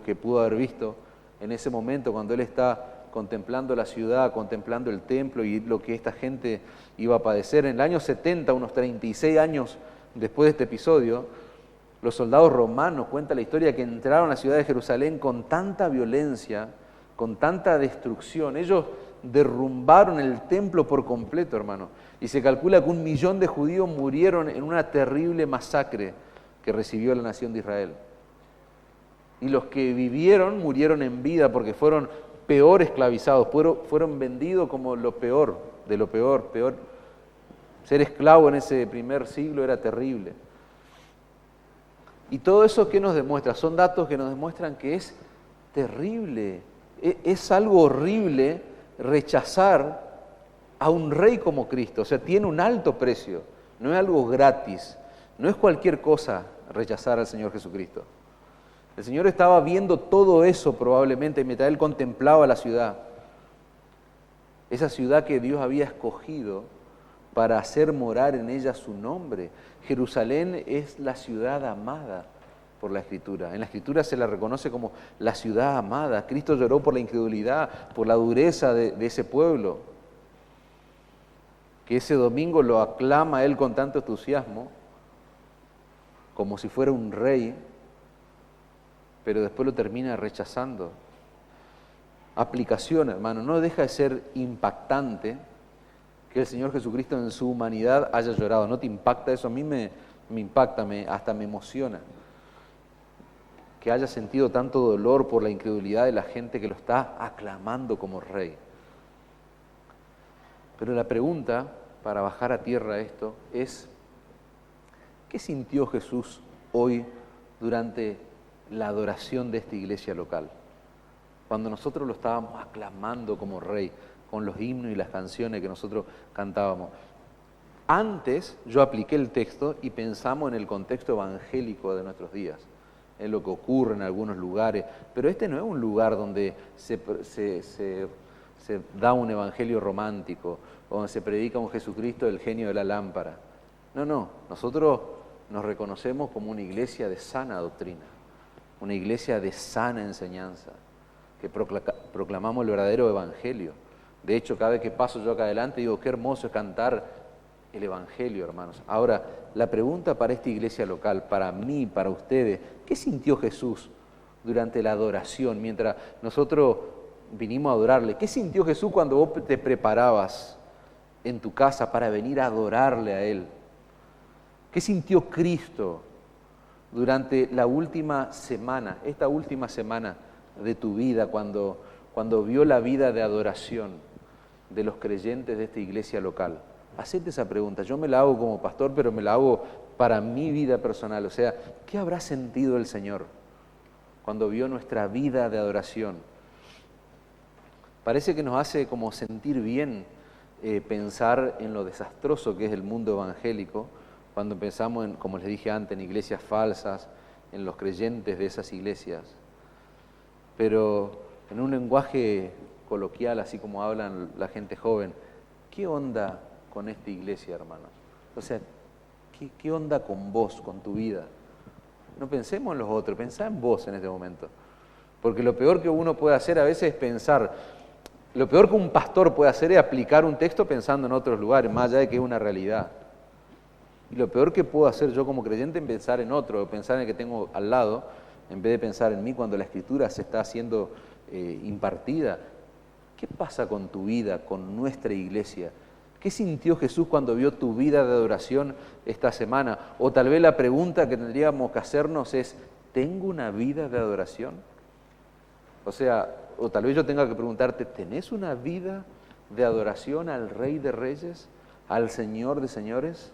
que pudo haber visto en ese momento, cuando Él está contemplando la ciudad, contemplando el templo y lo que esta gente iba a padecer. En el año 70, unos 36 años después de este episodio, los soldados romanos, cuenta la historia, que entraron a la ciudad de Jerusalén con tanta violencia, con tanta destrucción. Ellos derrumbaron el templo por completo, hermano. Y se calcula que 1 millón de judíos murieron en una terrible masacre que recibió la nación de Israel. Y los que vivieron murieron en vida porque fueron peor esclavizados, fueron vendidos como lo peor, de lo peor. Ser esclavo en ese primer siglo era terrible. Y todo eso, ¿qué nos demuestra? Son datos que nos demuestran que es terrible, es algo horrible rechazar a un rey como Cristo. O sea, tiene un alto precio, no es algo gratis, no es cualquier cosa rechazar al Señor Jesucristo. El Señor estaba viendo todo eso probablemente mientras Él contemplaba la ciudad. Esa ciudad que Dios había escogido para hacer morar en ella su nombre. Jerusalén es la ciudad amada por la Escritura. En la Escritura se la reconoce como la ciudad amada. Cristo lloró por la incredulidad, por la dureza de ese pueblo, que ese domingo lo aclama Él con tanto entusiasmo, como si fuera un rey, pero después lo termina rechazando. Aplicación, hermano, no deja de ser impactante que el Señor Jesucristo en su humanidad haya llorado. ¿No te impacta eso? A mí me impacta, hasta me emociona. Que haya sentido tanto dolor por la incredulidad de la gente que lo está aclamando como rey. Pero la pregunta, para bajar a tierra esto, es: ¿qué sintió Jesús hoy durante la adoración de esta iglesia local? Cuando nosotros lo estábamos aclamando como rey, con los himnos y las canciones que nosotros cantábamos. Antes yo apliqué el texto y pensamos en el contexto evangélico de nuestros días, en lo que ocurre en algunos lugares, pero este no es un lugar donde se da un evangelio romántico, donde se predica un Jesucristo del genio de la lámpara. No, nosotros nos reconocemos como una iglesia de sana doctrina, una iglesia de sana enseñanza, que proclamamos el verdadero evangelio. De hecho, cada vez que paso yo acá adelante digo, qué hermoso es cantar el evangelio, hermanos. Ahora, la pregunta para esta iglesia local, para mí, para ustedes: ¿qué sintió Jesús durante la adoración, mientras nosotros vinimos a adorarle? ¿Qué sintió Jesús cuando vos te preparabas en tu casa para venir a adorarle a Él? ¿Qué sintió Cristo durante la última semana, esta última semana de tu vida, cuando vio la vida de adoración de los creyentes de esta iglesia local? Hacete esa pregunta. Yo me la hago como pastor, pero me la hago para mi vida personal. O sea, ¿qué habrá sentido el Señor cuando vio nuestra vida de adoración? Parece que nos hace como sentir bien pensar en lo desastroso que es el mundo evangélico, cuando pensamos en, como les dije antes, en iglesias falsas, en los creyentes de esas iglesias. Pero en un lenguaje coloquial, así como hablan la gente joven, ¿qué onda con esta iglesia, hermanos? O sea, ¿qué onda con vos, con tu vida? No pensemos en los otros, pensá en vos en este momento. Porque lo peor que uno puede hacer a veces es pensar, lo peor que un pastor puede hacer es aplicar un texto pensando en otros lugares, más allá de que es una realidad. Y lo peor que puedo hacer yo como creyente es pensar en otro, o pensar en el que tengo al lado, en vez de pensar en mí cuando la Escritura se está haciendo impartida. ¿Qué pasa con tu vida, con nuestra iglesia? ¿Qué sintió Jesús cuando vio tu vida de adoración esta semana? O tal vez la pregunta que tendríamos que hacernos es: ¿tengo una vida de adoración? O sea, o tal vez yo tenga que preguntarte: ¿tenés una vida de adoración al Rey de Reyes, al Señor de Señores?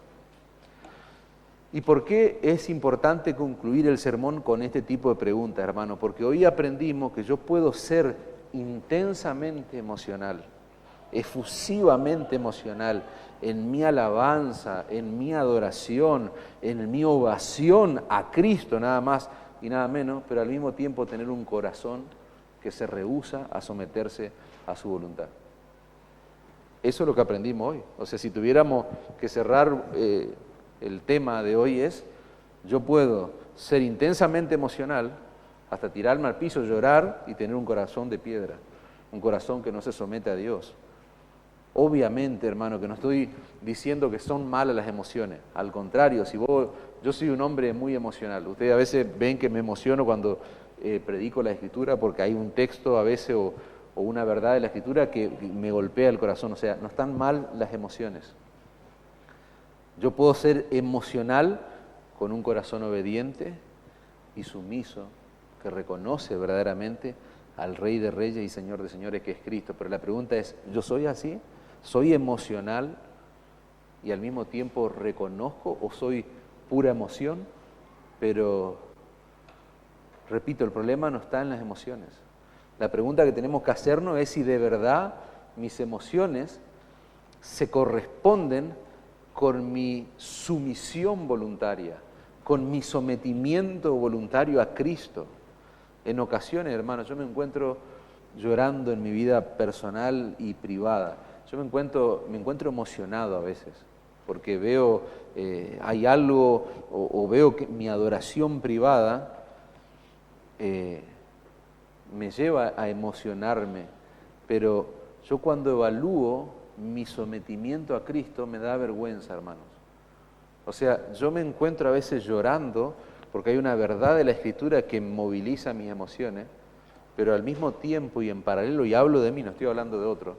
¿Y por qué es importante concluir el sermón con este tipo de preguntas, hermano? Porque hoy aprendimos que yo puedo ser intensamente emocional, efusivamente emocional, en mi alabanza, en mi adoración, en mi ovación a Cristo, nada más y nada menos, pero al mismo tiempo tener un corazón que se rehúsa a someterse a su voluntad. Eso es lo que aprendimos hoy. O sea, si tuviéramos que cerrar el tema de hoy es, yo puedo ser intensamente emocional, hasta tirarme al piso, llorar y tener un corazón de piedra, un corazón que no se somete a Dios. Obviamente, hermano, que no estoy diciendo que son malas las emociones. Al contrario, yo soy un hombre muy emocional. Ustedes a veces ven que me emociono cuando predico la Escritura porque hay un texto a veces o una verdad de la Escritura que me golpea el corazón. O sea, no están mal las emociones. Yo puedo ser emocional con un corazón obediente y sumiso, que reconoce verdaderamente al Rey de Reyes y Señor de Señores, que es Cristo. Pero la pregunta es, ¿yo soy así? ¿Soy emocional y al mismo tiempo reconozco o soy pura emoción? Pero, repito, el problema no está en las emociones. La pregunta que tenemos que hacernos es si de verdad mis emociones se corresponden con mi sumisión voluntaria, con mi sometimiento voluntario a Cristo. En ocasiones, hermanos, yo me encuentro llorando en mi vida personal y privada. Yo me encuentro emocionado a veces, porque veo, hay algo, o veo que mi adoración privada me lleva a emocionarme, pero yo cuando evalúo mi sometimiento a Cristo me da vergüenza, hermanos. O sea, yo me encuentro a veces llorando porque hay una verdad de la Escritura que moviliza mis emociones, pero al mismo tiempo y en paralelo, y hablo de mí, no estoy hablando de otro,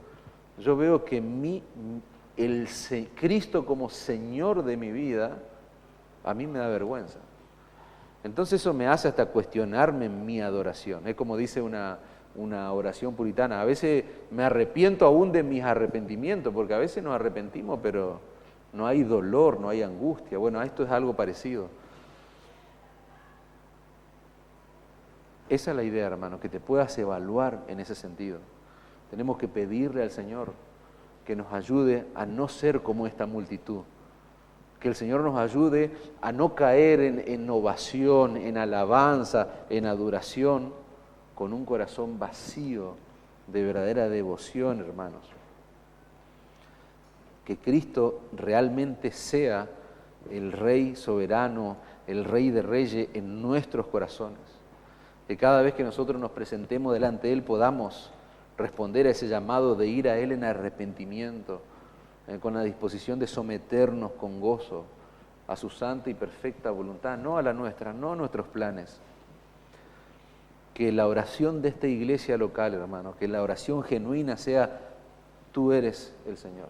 yo veo que Cristo como Señor de mi vida, a mí me da vergüenza. Entonces eso me hace hasta cuestionarme en mi adoración. Es como dice una oración puritana, a veces me arrepiento aún de mis arrepentimientos, porque a veces nos arrepentimos, pero no hay dolor, no hay angustia. Bueno, esto es algo parecido. Esa es la idea, hermano, que te puedas evaluar en ese sentido. Tenemos que pedirle al Señor que nos ayude a no ser como esta multitud. Que el Señor nos ayude a no caer en ovación, en alabanza, en adoración, con un corazón vacío de verdadera devoción, hermanos. Que Cristo realmente sea el Rey soberano, el Rey de Reyes en nuestros corazones. Que cada vez que nosotros nos presentemos delante de Él podamos responder a ese llamado de ir a Él en arrepentimiento, con la disposición de someternos con gozo a su santa y perfecta voluntad, no a la nuestra, no a nuestros planes. Que la oración de esta iglesia local, hermano, que la oración genuina sea, tú eres el Señor.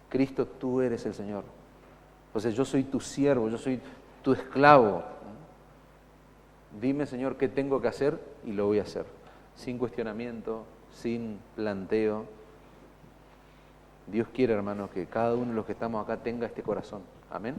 Cristo, tú eres el Señor. O sea, yo soy tu siervo, yo soy tu esclavo. Dime, Señor, qué tengo que hacer y lo voy a hacer. Sin cuestionamiento, sin planteo. Dios quiere, hermanos, que cada uno de los que estamos acá tenga este corazón. Amén.